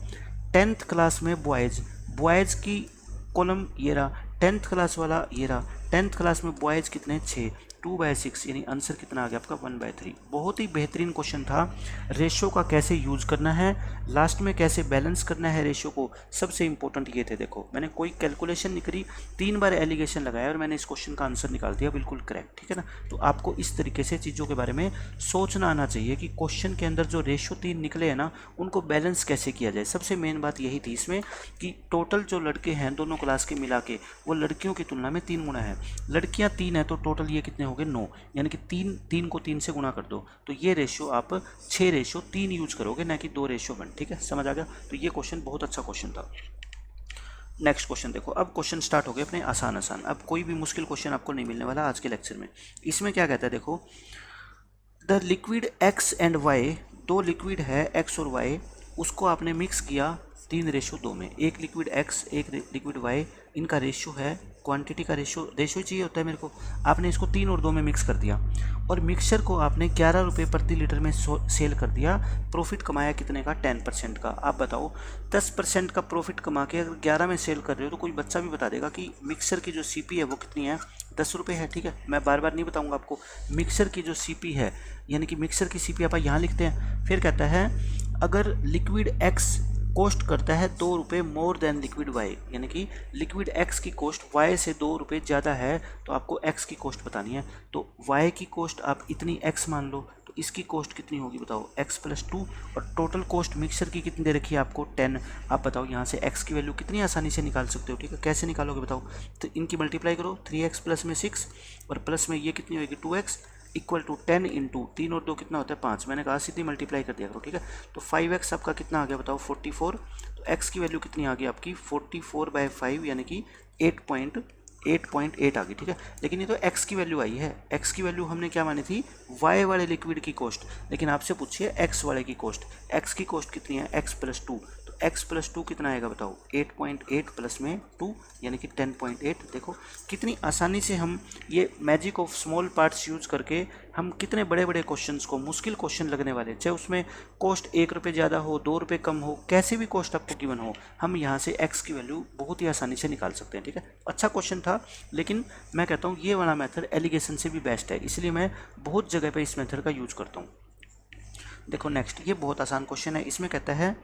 10th क्लास में बॉयज़ की कॉलम ये रहा, 10th क्लास वाला ये रहा, 10th क्लास में बॉयज़ कितने 6, 2/6 यानी आंसर कितना आ गया आपका 1/3। बहुत ही बेहतरीन क्वेश्चन था। रेशो का कैसे यूज़ करना है, लास्ट में कैसे बैलेंस करना है रेशो को, सबसे इंपॉर्टेंट ये थे। देखो मैंने कोई कैलकुलेशन नहीं करी, 3 बार एलिगेशन लगाया और मैंने इस क्वेश्चन का आंसर निकाल दिया बिल्कुल करेक्ट, ठीक है ना। तो आपको इस तरीके से चीज़ों के बारे में सोचना आना चाहिए कि क्वेश्चन के अंदर जो रेशो 3 निकले हैं ना उनको बैलेंस कैसे किया जाए। सबसे मेन बात यही थी इसमें कि टोटल जो लड़के हैं दोनों क्लास के मिला के वो लड़कियों की तुलना में 3 गुना है, लड़कियां 3 है तो टोटल ये कितने हो गए 9, यानी कि 3 को 3 से गुना कर दो तो ये रेशियो आप 6:3 यूज करोगे ना कि 2:1। ठीक है, समझ आ गया। तो ये क्वेश्चन बहुत अच्छा क्वेश्चन था। नेक्स्ट क्वेश्चन देखो, अब क्वेश्चन स्टार्ट हो गए अपने आसान आसान। अब कोई भी मुश्किल क्वेश्चन आपको नहीं मिलने वाला आज के लेक्चर में। इसमें क्या कहता है देखो, the liquid X and Y, 2 liquid है एक्स और वाई, उसको आपने मिक्स किया 3:2 में। एक लिक्विड एक्स एक लिक्विड वाई, इनका रेशियो है, क्वांटिटी का रेशियो चाहिए होता है मेरे को। आपने इसको 3 और 2 में मिक्स कर दिया और मिक्सचर को आपने 11 रुपये प्रति लीटर में सेल कर दिया। प्रॉफिट कमाया कितने का, 10% का। आप बताओ 10% का प्रॉफिट कमा के अगर 11 में सेल कर रहे हो तो कोई बच्चा भी बता देगा कि मिक्सर की जो सीपी है वो कितनी है, 10 रुपये है। ठीक है, मैं बार बार नहीं बताऊंगा आपको। मिक्सर की जो सीपी है यानी कि मिक्सर की सीपी आप यहाँ लिखते हैं। फिर कहता है अगर लिक्विड एक्स कॉस्ट करता है 2 रुपये मोर देन लिक्विड वाई, यानी कि लिक्विड एक्स की कॉस्ट वाई से 2 रुपये ज़्यादा है, तो आपको एक्स की कॉस्ट बतानी है। तो वाई की कॉस्ट आप इतनी एक्स मान लो, तो इसकी कॉस्ट कितनी होगी बताओ, x+2। और टोटल कॉस्ट मिक्सर की कितनी दे रखी है आपको, 10। आप बताओ यहाँ से x की वैल्यू कितनी आसानी से निकाल सकते हो। ठीक है, कैसे निकालोगे बताओ, तो इनकी मल्टीप्लाई करो, 3x प्लस में 6 और प्लस में ये कितनी होगी 2x इक्वल टू 10 इंटू 3 और 2 कितना होता है 5। मैंने कहा सीधी मल्टीप्लाई कर दिया करो। ठीक है, तो 5x आपका कितना आ गया बताओ 44। तो x की वैल्यू कितनी आ गई आपकी 44/5 यानी कि 8.8 आ गई। ठीक है, लेकिन ये तो x की वैल्यू आई है। x की वैल्यू हमने क्या मानी थी, y वाले लिक्विड की कॉस्ट, लेकिन आपसे पूछिए x वाले की कॉस्ट। x की कॉस्ट कितनी है x+2, तो x+2 कितना आएगा बताओ 8.8 प्लस में 2 यानी कि 10.8। देखो कितनी आसानी से हम ये magic of small parts use करके हम कितने बड़े बड़े क्वेश्चंस को, मुश्किल क्वेश्चन लगने वाले, चाहे उसमें कॉस्ट 1 रुपये ज़्यादा हो 2 रुपये कम हो, कैसे भी कॉस्ट आपको गिवन हो, हम यहाँ से x की वैल्यू बहुत ही आसानी से निकाल सकते हैं। ठीक है, अच्छा क्वेश्चन था, लेकिन मैं कहता हूँ ये वाला मेथड एलिगेशन से भी बेस्ट है, इसलिए मैं बहुत जगह पे इस मेथड का यूज करता हूँ। देखो नेक्स्ट, ये बहुत आसान क्वेश्चन है। इसमें कहता है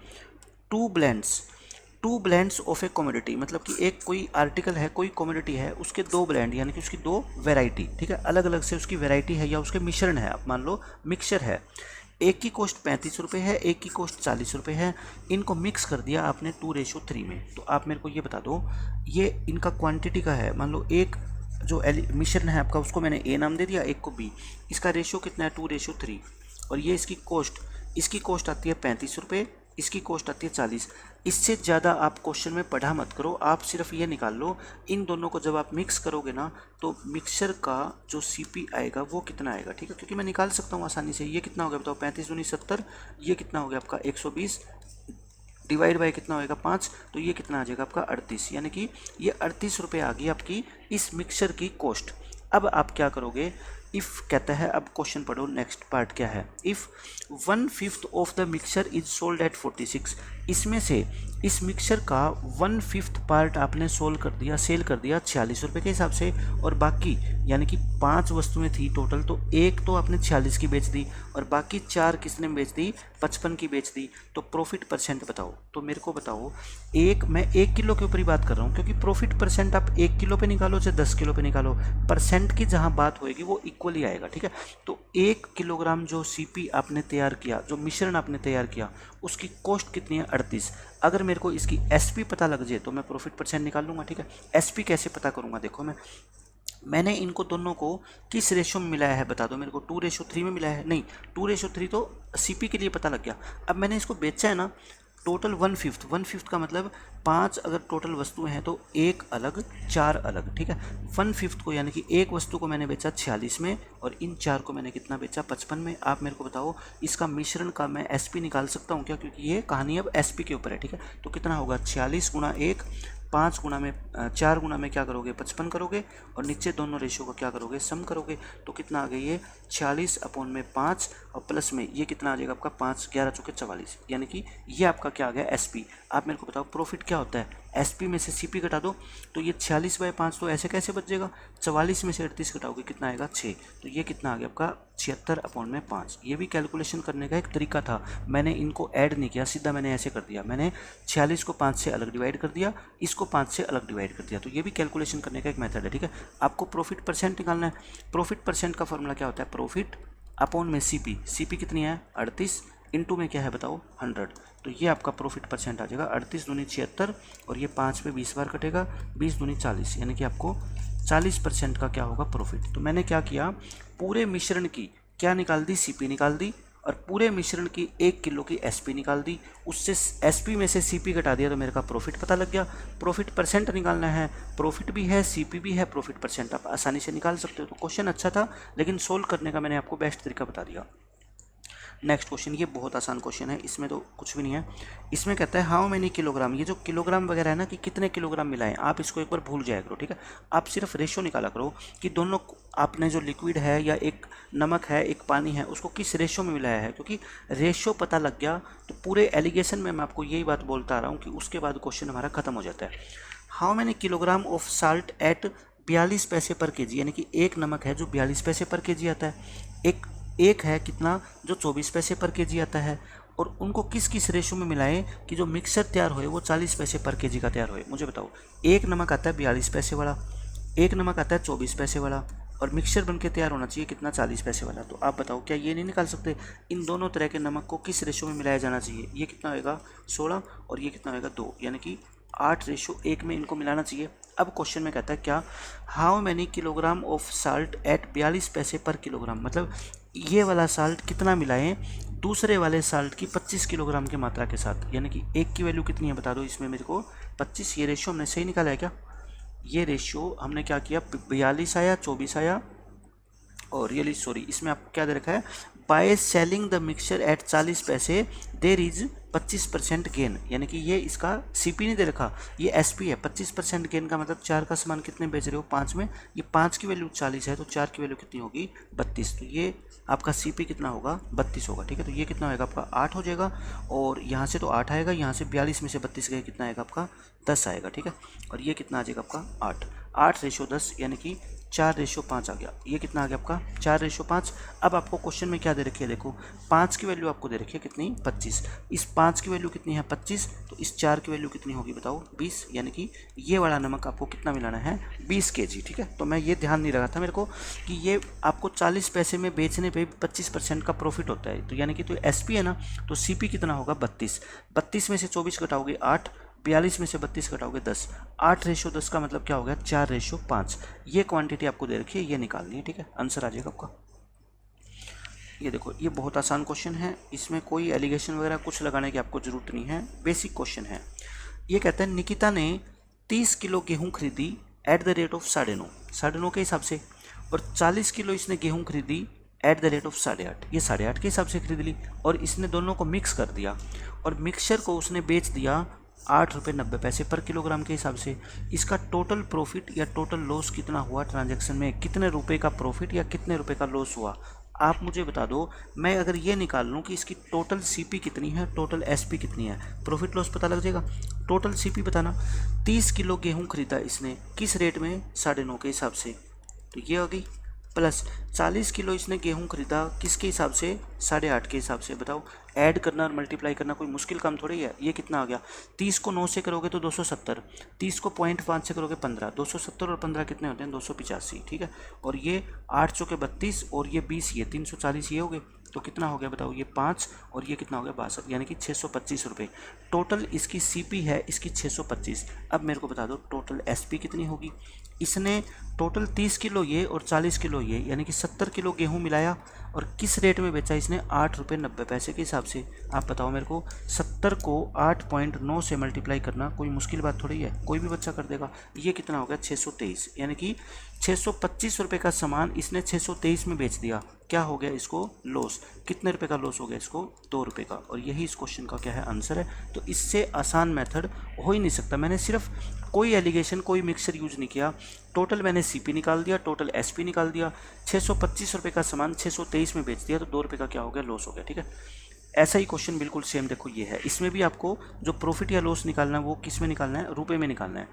two blends of a commodity, मतलब कि एक कोई आर्टिकल है, कोई कमोडिटी है, उसके 2 ब्लेंड यानी कि उसकी 2 वैरायटी, ठीक है, अलग अलग से उसकी वैरायटी है या उसके मिश्रण है। आप मान लो मिक्सचर है, एक की कॉस्ट 35 रुपये है, एक की कॉस्ट 40 रुपये है, इनको मिक्स कर दिया आपने 2:3 में। तो आप मेरे को ये बता दो, ये इनका क्वांटिटी का है, मान लो एक जो मिश्रण है आपका उसको मैंने ए नाम दे दिया, एक को बी, इसका रेशियो कितना है 2:3, और ये इसकी कॉस्ट आती है 35 रुपये, इसकी कॉस्ट आती है 40। इससे ज़्यादा आप क्वेश्चन में पढ़ा मत करो, आप सिर्फ ये निकाल लो इन दोनों को जब आप मिक्स करोगे ना तो मिक्सचर का जो सीपी आएगा वो कितना आएगा। ठीक है, क्योंकि मैं निकाल सकता हूँ आसानी से। ये कितना हो गया बताओ 35 दूनी 70, ये कितना हो गया आपका 120 डिवाइड बाय कितना होएगा 5, तो ये कितना आ जाएगा आपका 38, यानी कि ये 38 रुपये आ गई आपकी इस मिक्सचर की कॉस्ट। अब आप क्या करोगे, इफ़ कहता है, अब क्वेश्चन पढ़ो, नेक्स्ट पार्ट क्या है, if 1/5 of the mixture is sold eight 46, इसमें से इस मिक्सचर का 1/5 पार्ट आपने सेल कर दिया 46 रुपये के हिसाब से, और बाकी यानी कि 5 वस्तुएं थी टोटल, तो एक तो आपने 46 की बेच दी और बाकी 4 किसने बेच दी 55 की बेच दी। तो प्रॉफिट परसेंट बताओ। तो मेरे को बताओ, मैं 1 किलो के ऊपर ही बात कर रहा हूँ, क्योंकि प्रॉफिट परसेंट आप 1 किलो पे निकालो चाहे 10 किलो पे निकालो, परसेंट की जहाँ बात होएगी वो इक्वली आएगा, ठीक है। तो 1 किलोग्राम जो सीपी आपने तैयार किया, जो मिश्रण आपने तैयार किया, उसकी कॉस्ट कितनी है 38। अगर मेरे को इसकी एसपी पता लग जाए तो मैं प्रॉफिट परसेंट निकाल लूँगा, ठीक है। एसपी कैसे पता करूँगा, देखो मैंने इनको दोनों को किस रेशो में मिलाया है बता दो मेरे को। 2:3 में मिलाया है, नहीं 2:3 तो सीपी के लिए पता लग गया। अब मैंने इसको बेचा है ना, टोटल 1/5 का मतलब 5 अगर टोटल वस्तुएं हैं तो 1 अलग 4 अलग, ठीक है। 1/5 को यानी कि एक वस्तु को मैंने बेचा 46 में और इन 4 को मैंने कितना बेचा 55 में। आप मेरे को बताओ इसका मिश्रण का मैं एसपी निकाल सकता हूँ क्या, क्योंकि ये कहानी अब एसपी के ऊपर है, ठीक है। तो कितना होगा 46 गुणा 1, 5 गुणा में 4 गुणा में क्या करोगे 55 करोगे और नीचे दोनों रेशो को क्या करोगे सम करोगे। तो कितना आ गया ये 46/5 और प्लस में ये कितना आ जाएगा आपका 5 11 चौके 44, यानी कि ये आपका क्या आ गया एसपी। आप मेरे को बताओ प्रॉफिट क्या होता है, एसपी में से सीपी घटा दो तो ये 46/5 तो ऐसे कैसे बच जाएगा, 44 में से 38 घटाओगे कितना आएगा 6, तो ये कितना आ गया आपका 76/5। ये भी कैलकुलेशन करने का एक तरीका था, मैंने इनको ऐड नहीं किया, सीधा मैंने ऐसे कर दिया, मैंने 46 को 5 से अलग डिवाइड कर दिया, इसको 5 से अलग डिवाइड कर दिया। तो ये भी कैलकुलेशन करने का एक मेथड है, ठीक है। आपको प्रॉफिट परसेंट निकालना है, प्रॉफिट परसेंट का फॉर्मूला क्या होता है, प्रॉफिट अपॉन में सीपी, सीपी कितनी है 38 इंटू में क्या है बताओ 100, तो ये आपका प्रॉफिट परसेंट आ जाएगा 38 दूनी 76 और ये 5 पे 20 बार कटेगा, 20 दूनी 40, यानी कि आपको 40% का क्या होगा प्रॉफिट। तो मैंने क्या किया, पूरे मिश्रण की क्या निकाल दी सीपी निकाल दी और पूरे मिश्रण की 1 किलो की एसपी निकाल दी, उससे एसपी में से सीपी घटा दिया तो मेरे का प्रॉफिट पता लग गया। प्रॉफिट परसेंट निकालना है, प्रॉफिट भी है सीपी भी है, प्रॉफिट परसेंट आप आसानी से निकाल सकते हो। तो क्वेश्चन अच्छा था लेकिन सोल्व करने का मैंने आपको बेस्ट तरीका बता दिया। नेक्स्ट क्वेश्चन, ये बहुत आसान क्वेश्चन है, इसमें तो कुछ भी नहीं है। इसमें कहता है हाउ मेनी किलोग्राम, ये जो किलोग्राम वगैरह है ना कि कितने किलोग्राम मिलाएं, आप इसको एक बार भूल जाया करो, ठीक है। आप सिर्फ रेशो निकाला करो कि दोनों आपने जो लिक्विड है या एक नमक है एक पानी है उसको किस रेशो में मिलाया है, क्योंकि रेशो पता लग गया तो पूरे एलिगेशन में मैं आपको यही बात बोलता आ रहा हूँ कि उसके बाद क्वेश्चन हमारा खत्म हो जाता है। How many kilogram of salt at 42 पैसे पर केजी, यानी कि एक नमक है जो 42 पैसे पर केजी आता है, एक है कितना जो 24 पैसे पर केजी आता है, और उनको किस किस रेशो में मिलाएं कि जो मिक्सर तैयार होए वो 40 पैसे पर केजी का तैयार होए। मुझे बताओ, एक नमक आता है 42 पैसे वाला, एक नमक आता है 24 पैसे वाला, और मिक्सचर बनके तैयार होना चाहिए कितना 40 पैसे वाला। तो आप बताओ क्या ये नहीं निकाल सकते, इन दोनों तरह के नमक को किस रेशो में मिलाया जाना चाहिए। ये कितना होगा 16 और ये कितना होगा 2, यानी कि 8:1 में इनको मिलाना चाहिए। अब क्वेश्चन में कहता है क्या, how many kilogram of salt at 42 पैसे पर किलोग्राम, मतलब ये वाला साल्ट कितना मिलाएं दूसरे वाले साल्ट की 25 किलोग्राम की मात्रा के साथ, यानी कि एक की वैल्यू कितनी है बता दो इसमें मेरे को 25। ये रेशियो हमने सही निकाला है क्या, ये रेशियो हमने क्या किया 42 आया 24 आया, और रियली सॉरी इसमें आपको क्या दे रखा है, by selling the mixture eight 40 पैसे देर इज 25% गेन, यानी कि ये इसका सीपी नहीं दे रखा, ये एसपी है। 25% गेन का मतलब 4 का सामान कितने बेच रहे हो 5 में, ये 5 की वैल्यू 40 है तो 4 की वैल्यू कितनी होगी 32, तो ये आपका सीपी कितना होगा 32 होगा, ठीक है। तो ये कितना होगा आपका 8 हो जाएगा, और यहाँ से तो 8 आएगा, यहाँ से 42 में से 32 गए कितना आएगा आपका 10 आएगा, ठीक है। और ये कितना आ जाएगा आपका 8:10, यानी कि 4:5 आ गया। ये कितना आ गया आपका 4:5। अब आपको क्वेश्चन में क्या दे रखी है, देखो 5 की वैल्यू आपको दे रखी है कितनी 25, इस 5 की वैल्यू कितनी है 25, तो इस 4 की वैल्यू कितनी होगी बताओ 20, यानी कि ये वाला नमक आपको कितना मिलाना है 20 kg, ठीक है। तो मैं ये ध्यान नहीं रखा था मेरे को कि ये आपको 40 पैसे में बेचने पे 25% का प्रॉफिट होता है, तो यानी कि तो एसपी है ना, तो सीपी कितना होगा 32 में से 24 घटाओगे 8, 42 में से 32 घटाओगे 10, 8:10 का मतलब क्या हो गया 4:5। ये क्वांटिटी आपको दे रखी है, ये निकालनी है, ठीक है। आंसर आ जाएगा आपका। ये देखो ये बहुत आसान क्वेश्चन है, इसमें कोई एलिगेशन वगैरह कुछ लगाने की आपको ज़रूरत नहीं है, बेसिक क्वेश्चन है। ये कहता है निकिता ने 30 किलो गेहूँ खरीदी एट द रेट ऑफ 9.5 के हिसाब से, और 40 किलो इसने गेहूँ खरीदी एट द रेट ऑफ 8.5, ये 8.5 के हिसाब से खरीद ली, और इसने दोनों को मिक्स कर दिया और मिक्सचर को उसने बेच दिया 8.90 पर किलोग्राम के हिसाब से। इसका टोटल प्रॉफिट या टोटल लॉस कितना हुआ ट्रांजैक्शन में, कितने रुपए का प्रॉफिट या कितने रुपए का लॉस हुआ, आप मुझे बता दो। मैं अगर ये निकाल लूँ कि इसकी टोटल सीपी कितनी है टोटल एसपी कितनी है, प्रॉफिट लॉस पता लग जाएगा। टोटल सीपी बताना, 30 किलो गेहूँ खरीदा इसने किस रेट में 9.5 के हिसाब से, तो ये हो गई, प्लस 40 किलो इसने गेहूँ खरीदा किसके हिसाब से 8.5 के हिसाब से, बताओ ऐड करना और मल्टीप्लाई करना कोई मुश्किल काम थोड़ी है। ये कितना आ गया, 30 को 9 से करोगे तो 270, 30 को 0.5 से करोगे 15, 270 और 15 कितने होते हैं 285, ठीक है। और ये 8 चौके 32 और ये 20, ये 340 ये हो गए, तो कितना हो गया बताओ, ये 5 और ये कितना हो गया 62, यानी कि 625 रुपये टोटल इसकी सीपी है, इसकी 625। अब मेरे को बता दो टोटल एसपी कितनी होगी। इसने टोटल 30 किलो ये और 40 किलो ये, यानी कि 70 किलो गेहूं मिलाया और किस रेट में बेचा इसने, 8 रुपये 90 पैसे के हिसाब से। आप बताओ मेरे को, 70 को 8.9 से मल्टीप्लाई करना कोई मुश्किल बात थोड़ी है, कोई भी बच्चा कर देगा। ये कितना हो गया 623, यानी कि 625 रुपये का सामान इसने 623 में बेच दिया। क्या हो गया इसको लॉस, कितने रुपए का लॉस हो गया इसको, 2 रुपये का। और यही इस क्वेश्चन का क्या है आंसर है। तो इससे आसान मेथड हो ही नहीं सकता। मैंने सिर्फ कोई एलिगेशन कोई मिक्सर यूज नहीं किया, टोटल मैंने सीपी निकाल दिया, टोटल एसपी निकाल दिया, 625 रुपये का सामान 623 में बेच दिया, तो 2 रुपये का क्या हो गया लॉस हो गया, ठीक है। ऐसा ही क्वेश्चन बिल्कुल सेम देखो ये है, इसमें भी आपको जो प्रॉफिट या लॉस निकालना है वो किस में निकालना है, रुपये में निकालना है।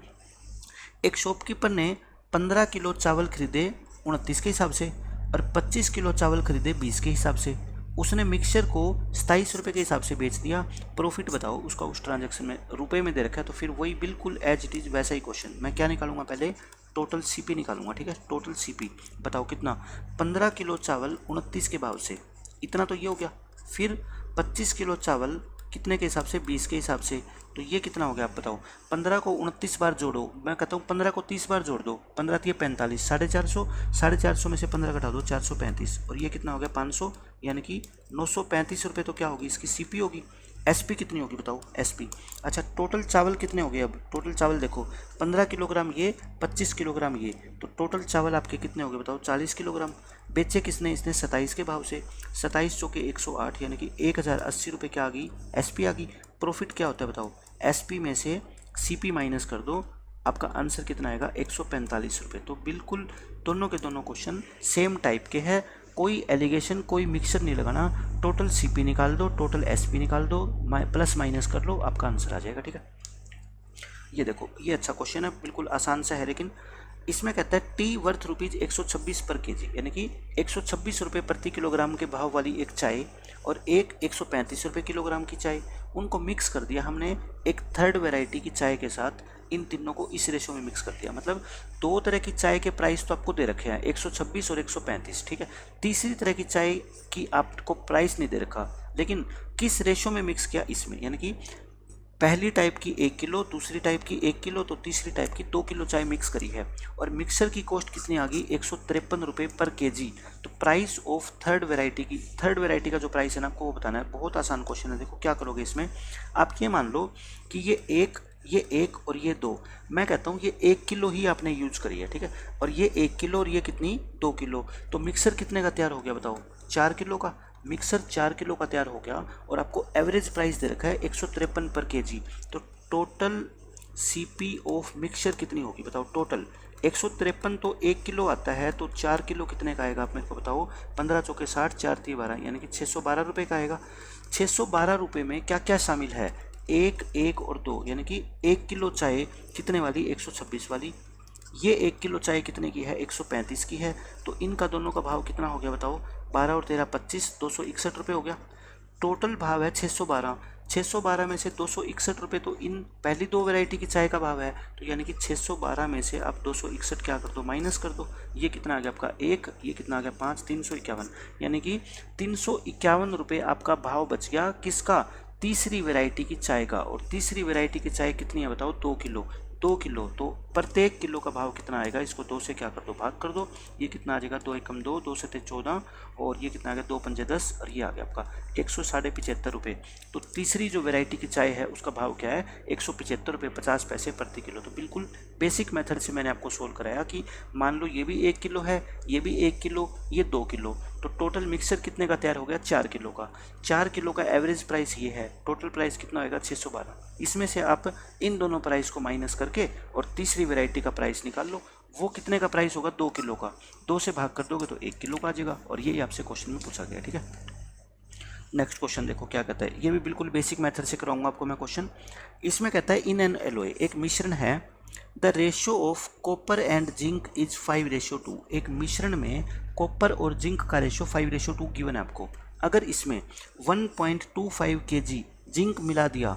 एक शॉपकीपर ने 15 किलो चावल खरीदे 29 के हिसाब से और 25 किलो चावल खरीदे 20 के हिसाब से। उसने मिक्सचर को 27 रुपये के हिसाब से बेच दिया। प्रॉफिट बताओ उसका उस ट्रांजैक्शन में, रुपए में दे रखा है, तो फिर वही बिल्कुल एज इट इज़ वैसा ही क्वेश्चन। मैं क्या निकालूंगा, पहले टोटल सीपी निकालूंगा, ठीक है। टोटल सीपी बताओ कितना, 15 किलो चावल 29 के भाव से, इतना तो ये हो गया। फिर 25 किलो चावल कितने के हिसाब से, 20 के हिसाब से, तो ये कितना हो गया आप बताओ। 15 को 29 बार जोड़ो, मैं कहता हूँ 15 को 30 बार जोड़ दो, 15 थी 45, 450, 450 में से 15 घटा दो 435, और ये कितना हो गया 500, यानी कि 935 रुपये। तो क्या होगी इसकी सीपी होगी। एसपी कितनी होगी बताओ, एसपी। अच्छा टोटल चावल कितने हो गए, अब टोटल चावल देखो 15 किलोग्राम ये, 25 किलोग्राम ये, तो टोटल चावल आपके कितने हो गए बताओ, 40 किलोग्राम। बेचे किसने, इसने 27 के भाव से, 27 चौके 108, यानी कि 1080 रुपये क्या आ गई, एसपी आ गई। प्रॉफिट क्या होता है बताओ, एसपी में से सीपी माइनस कर दो, आपका आंसर कितना आएगा 145 रुपये। तो बिल्कुल दोनों के दोनों क्वेश्चन सेम टाइप के हैं, कोई एलिगेशन कोई मिक्सर नहीं लगाना, टोटल सीपी निकाल दो, टोटल एसपी निकाल दो, प्लस माइनस कर लो, आपका आंसर आ जाएगा, ठीक है। ये देखो ये अच्छा क्वेश्चन है, बिल्कुल आसान सा है, लेकिन इसमें कहता है टी वर्थ रुपीज़ 126 पर केजी, यानी कि 126 रुपये प्रति किलोग्राम के भाव वाली एक चाय और एक 135 रुपये किलोग्राम की चाय, उनको मिक्स कर दिया हमने एक थर्ड वैरायटी की चाय के साथ। इन तीनों को इस रेशो में मिक्स कर दिया, मतलब दो तरह की चाय के प्राइस तो आपको दे रखे हैं 126 और 135, ठीक है। तीसरी तरह की चाय की आपको प्राइस नहीं दे रखा, लेकिन किस रेशो में मिक्स किया इसमें, यानी कि पहली टाइप की 1 किलो, दूसरी टाइप की 1 किलो, तो तीसरी टाइप की 2 किलो चाय मिक्स करी है। और मिक्सर की कॉस्ट कितनी आ गई 153 रुपये पर केजी। तो प्राइस ऑफ थर्ड वैरायटी का जो प्राइस है ना आपको वो बताना है। बहुत आसान क्वेश्चन है, देखो क्या करोगे इसमें। आप ये मान लो कि ये एक और ये 2, मैं कहता हूँ ये 1 किलो ही आपने यूज करी है, ठीक है। और ये 1 किलो और ये कितनी 2 किलो, तो मिक्सर कितने का तैयार हो गया बताओ, 4 किलो का। मिक्सर 4 किलो का तैयार हो गया और आपको एवरेज प्राइस दे रखा है 153 पर केजी। तो टोटल सीपी ऑफ मिक्सचर कितनी होगी बताओ, टोटल 153 तो 1 किलो आता है, तो 4 किलो कितने का आएगा आप मेरे को बताओ, 15 चौके 60, 4 3 12, यानी कि 612 रुपये का आएगा। 612 रुपये में क्या क्या शामिल है, 1 और 2, यानी कि 1 किलो चाय कितने वाली 126 वाली, ये 1 किलो चाय कितने की है 135 की है। तो इनका दोनों का भाव कितना हो गया बताओ, 12 और 13 25, 261 रुपये हो गया। टोटल भाव है 612 में से 261 रुपये तो इन पहली 2 वैरायटी की चाय का भाव है, तो यानी कि 612 में से आप 261 क्या कर दो, माइनस कर दो। ये कितना आ गया आपका 1, ये कितना आ गया 5, 351, यानी कि 351 रुपये आपका भाव बच गया किसका, तीसरी वैरायटी की चाय का। और तीसरी वैरायटी की चाय कितनी है बताओ, 2 किलो, तो प्रत्येक किलो का भाव कितना आएगा, इसको 2 से क्या कर दो, भाग कर दो। ये कितना आ जाएगा, 2 एकम 2, 2 से 14, और ये कितना आ गया 2 पंजे 10, और ये आ गया आपका 175 रुपये। तो तीसरी जो वैरायटी की चाय है उसका भाव क्या है 175 रुपये 50 पैसे प्रति किलो। तो बिल्कुल बेसिक मेथड से मैंने आपको सोल्व कराया कि मान लो ये भी 1 किलो है, ये भी 1 किलो, ये 2 किलो, तो टोटल मिक्सर कितने का तैयार हो गया 4 किलो का। 4 किलो का एवरेज प्राइस ये है, टोटल प्राइस कितना होगा 612। इसमें से आप इन दोनों प्राइस को माइनस करके और तीसरी वैरायटी का प्राइस निकाल लो, वो कितने का प्राइस होगा 2 किलो का। 2 से भाग कर दोगे तो 1 किलो का आ जाएगा, और यही आपसे क्वेश्चन में पूछा गया, ठीक है। नेक्स्ट क्वेश्चन देखो क्या कहता है, ये भी बिल्कुल बेसिक मेथड से कराऊंगा आपको मैं क्वेश्चन। इसमें कहता है इन एन एलॉय, एक मिश्रण है, the ratio of copper and zinc is 5:2। एक मिश्रण में कॉपर और जिंक का रेशियो 5:2 गिवन है आपको। अगर इसमें 1.25 kg जिंक मिला दिया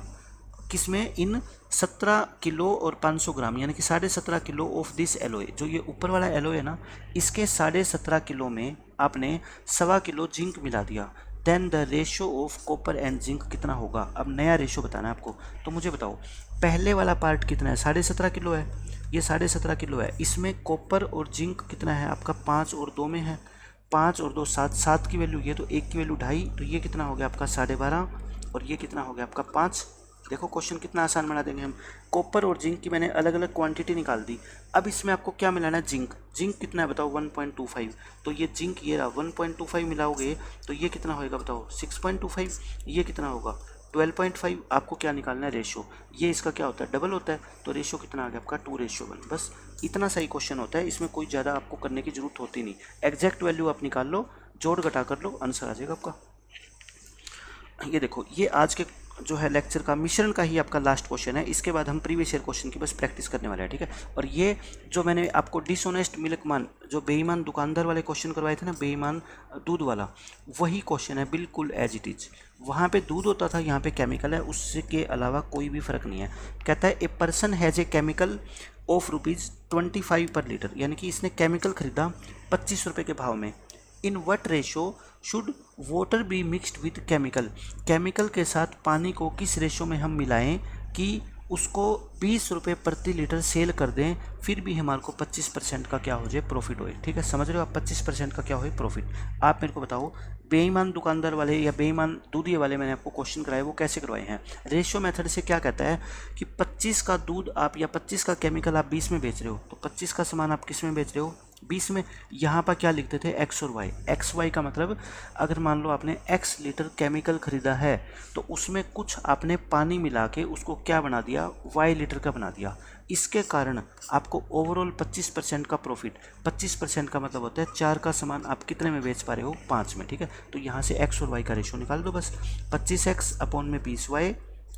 किसमें, इन 17 किलो और 500 ग्राम यानी कि 17.5 किलो ऑफ दिस एलोय, जो ये ऊपर वाला एलोय है ना, इसके 17.5 किलो में आपने 1.25 किलो जिंक मिला दिया, then the ratio of copper and zinc कितना होगा। अब नया रेशो बताना है आपको, तो मुझे बताओ पहले वाला पार्ट कितना है, 17.5 किलो है, ये 17.5 किलो है, इसमें कॉपर और जिंक कितना है आपका 5 और 2 में है, 5 और 2 7, 7 की वैल्यू ये, तो 1 की वैल्यू 2.5, तो ये कितना हो गया आपका 12.5 और ये कितना हो गया आपका 5। देखो क्वेश्चन कितना आसान बना देंगे हम। कॉपर और जिंक की मैंने अलग अलग क्वांटिटी निकाल दी। अब इसमें आपको क्या मिलाना है, जिंक। जिंक कितना है बताओ 1.25, तो ये जिंक ये रहा 1.25 मिलाओगे तो ये कितना होएगा बताओ 6.25, ये कितना होगा 12.5। आपको क्या निकालना है, रेशो। ये इसका क्या होता है, डबल होता है, तो रेशो कितना आ गया आपका 2:1। बस इतना सही क्वेश्चन होता है, इसमें कोई ज़्यादा आपको करने की जरूरत होती नहीं। एग्जैक्ट वैल्यू आप निकाल लो, जोड़ घटा कर लो, आंसर आ जाएगा आपका। ये देखो, ये आज के जो है लेक्चर का मिश्रण का ही आपका लास्ट क्वेश्चन है। इसके बाद हम प्रीवियस ईयर क्वेश्चन की बस प्रैक्टिस करने वाले हैं, ठीक है। और ये जो मैंने आपको डिसऑनेस्ट मिल्कमैन, जो बेईमान दुकानदार वाले क्वेश्चन करवाए थे ना, बेईमान दूध वाला, वही क्वेश्चन है बिल्कुल एज इट इज। वहाँ पे दूध होता था, यहाँ पे केमिकल है, उससे के अलावा कोई भी फ़र्क नहीं है। कहता है a person has a chemical of ₹25 पर लीटर, यानी कि इसने केमिकल खरीदा 25 रुपये के भाव में। In what ratio should water be mixed with chemical, chemical के साथ पानी को किस रेशो में हम मिलाएं कि उसको 20 रुपये प्रति लीटर सेल कर दें, फिर भी हमारे को 25% का क्या हो जाए, प्रॉफिट होए। ठीक है, समझ रहे हो आप, 25% का क्या हो प्रॉफिट। आप मेरे को बताओ बेईमान दुकानदार वाले या बेईमान दूधिये वाले मैंने आपको क्वेश्चन कराए, वो कैसे करवाए हैं। रेशियो मेथड से क्या कहता है कि 25 का दूध आप या 25 का केमिकल आप 20 में बेच रहे हो, तो 25 का सामान आप किस में बेच रहे हो, 20 में। यहाँ पर क्या लिखते थे, एक्स और वाई। एक्स वाई का मतलब अगर मान लो आपने x लीटर केमिकल खरीदा है तो उसमें कुछ आपने पानी मिला के उसको क्या बना दिया, y लीटर का बना दिया। इसके कारण आपको ओवरऑल 25% का प्रॉफिट। 25% का मतलब होता है 4 का सामान आप कितने में बेच पा रहे हो, 5 में। ठीक है, तो यहाँ से x और y का रेशो निकाल दो बस। 25x अपॉन में 20y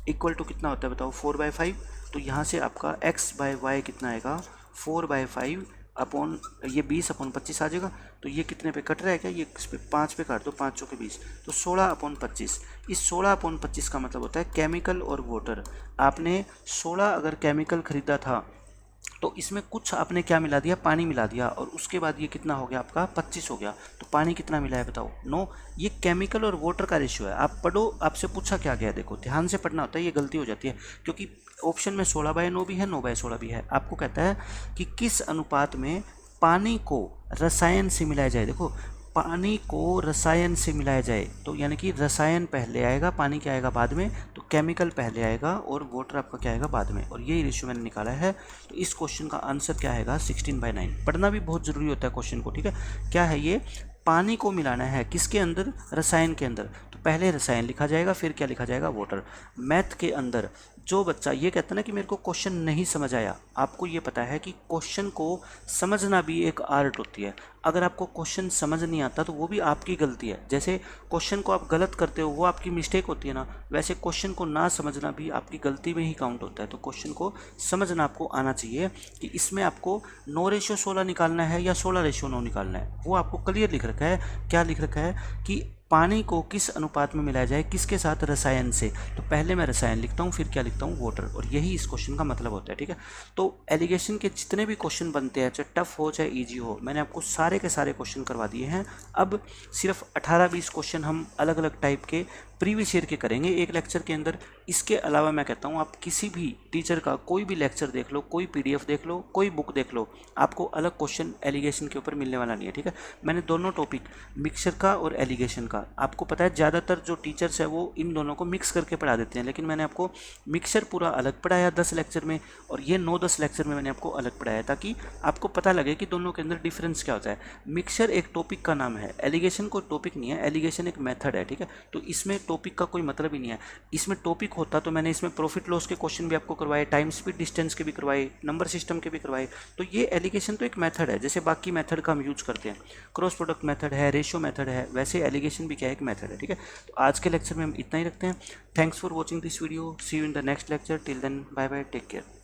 इक्वल टू कितना होता है बताओ, 4/5। तो यहाँ से आपका x/y कितना आएगा, 4/5 अपॉन ये 20/25 आ जाएगा। तो ये कितने पे कट रहा है क्या, ये इस पे 5 पे काट दो, 5 चौके 20, तो 16/25। इस 16/25 का मतलब होता है केमिकल और वाटर। आपने 16 अगर केमिकल खरीदा था तो इसमें कुछ आपने क्या मिला दिया, पानी मिला दिया, और उसके बाद ये कितना हो गया आपका 25 हो गया। तो पानी कितना मिला है बताओ, 9। ये केमिकल और वाटर का रेशियो है। आप पढ़ो, आपसे पूछा क्या गया, देखो ध्यान से पढ़ना होता है, ये गलती हो जाती है क्योंकि ऑप्शन में 16/9 भी है, 9/16 भी है। आपको कहता है कि किस अनुपात में पानी को रसायन से मिलाया जाए। देखो, पानी को रसायन से मिलाया जाए, तो यानी कि रसायन पहले आएगा, पानी क्या आएगा बाद में, तो केमिकल पहले आएगा और वाटर आपका क्या आएगा बाद में। और यही रेशियो मैंने निकाला है। तो इस क्वेश्चन का आंसर क्या आएगा, 16/9। पढ़ना भी बहुत ज़रूरी होता है क्वेश्चन को। ठीक है, क्या है ये, पानी को मिलाना है किसके अंदर, रसायन के अंदर। तो पहले रसायन लिखा जाएगा, फिर क्या लिखा जाएगा, वाटर। मैथ के अंदर जो बच्चा ये कहता है ना कि मेरे को क्वेश्चन नहीं समझ आया, आपको ये पता है कि क्वेश्चन को समझना भी एक आर्ट होती है। अगर आपको क्वेश्चन समझ नहीं आता तो वो भी आपकी गलती है। जैसे क्वेश्चन को आप गलत करते हो वो आपकी मिस्टेक होती है ना, वैसे क्वेश्चन को ना समझना भी आपकी गलती में ही काउंट होता है। तो क्वेश्चन को समझना आपको आना चाहिए कि इसमें आपको 9/16 निकालना है या 16/9 निकालना है, वो आपको क्लियर लिख रखा है। क्या लिख रखा है कि पानी को किस अनुपात में मिलाया जाए, किसके साथ, रसायन से। तो पहले मैं रसायन लिखता हूँ, फिर क्या लिखता हूँ, वाटर। और यही इस क्वेश्चन का मतलब होता है। ठीक है, तो एलिगेशन के जितने भी क्वेश्चन बनते हैं, चाहे टफ हो चाहे इजी हो, मैंने आपको सारे के सारे क्वेश्चन करवा दिए हैं। अब सिर्फ 18-20 क्वेश्चन हम अलग अलग टाइप के प्रीवियस ईयर के करेंगे एक लेक्चर के अंदर। इसके अलावा मैं कहता हूँ आप किसी भी टीचर का कोई भी लेक्चर देख लो, कोई PDF देख लो, कोई बुक देख लो, आपको अलग क्वेश्चन एलिगेशन के ऊपर मिलने वाला नहीं है। ठीक है, मैंने दोनों टॉपिक, मिक्सचर का और एलिगेशन का, आपको पता है ज़्यादातर जो टीचर्स है वो इन दोनों को मिक्स करके पढ़ा देते हैं, लेकिन मैंने आपको मिक्सचर पूरा अलग पढ़ाया 10 लेक्चर में, और ये 9-10 लेक्चर में मैंने आपको अलग पढ़ाया, ताकि आपको पता लगे कि दोनों के अंदर डिफरेंस क्या होता है। मिक्सचर एक टॉपिक का नाम है, एलिगेशन कोई टॉपिक नहीं है, एलिगेशन एक मेथड है। ठीक है, तो इसमें टॉपिक का कोई मतलब ही नहीं है। इसमें टॉपिक होता तो मैंने इसमें प्रॉफिट लॉस के क्वेश्चन भी आपको करवाए, टाइम स्पीड डिस्टेंस के भी करवाए, नंबर सिस्टम के भी करवाए। तो ये एलिगेशन तो एक मेथड है, जैसे बाकी मेथड का हम यूज करते हैं, क्रॉस प्रोडक्ट मेथड है, रेशियो मेथड है, वैसे एलिगेशन भी क्या है, एक मेथड है। ठीक है, तो आज के लेक्चर में हम इतना ही रखते हैं। Thanks for watching this video, see you in the next lecture, till then bye bye, take care.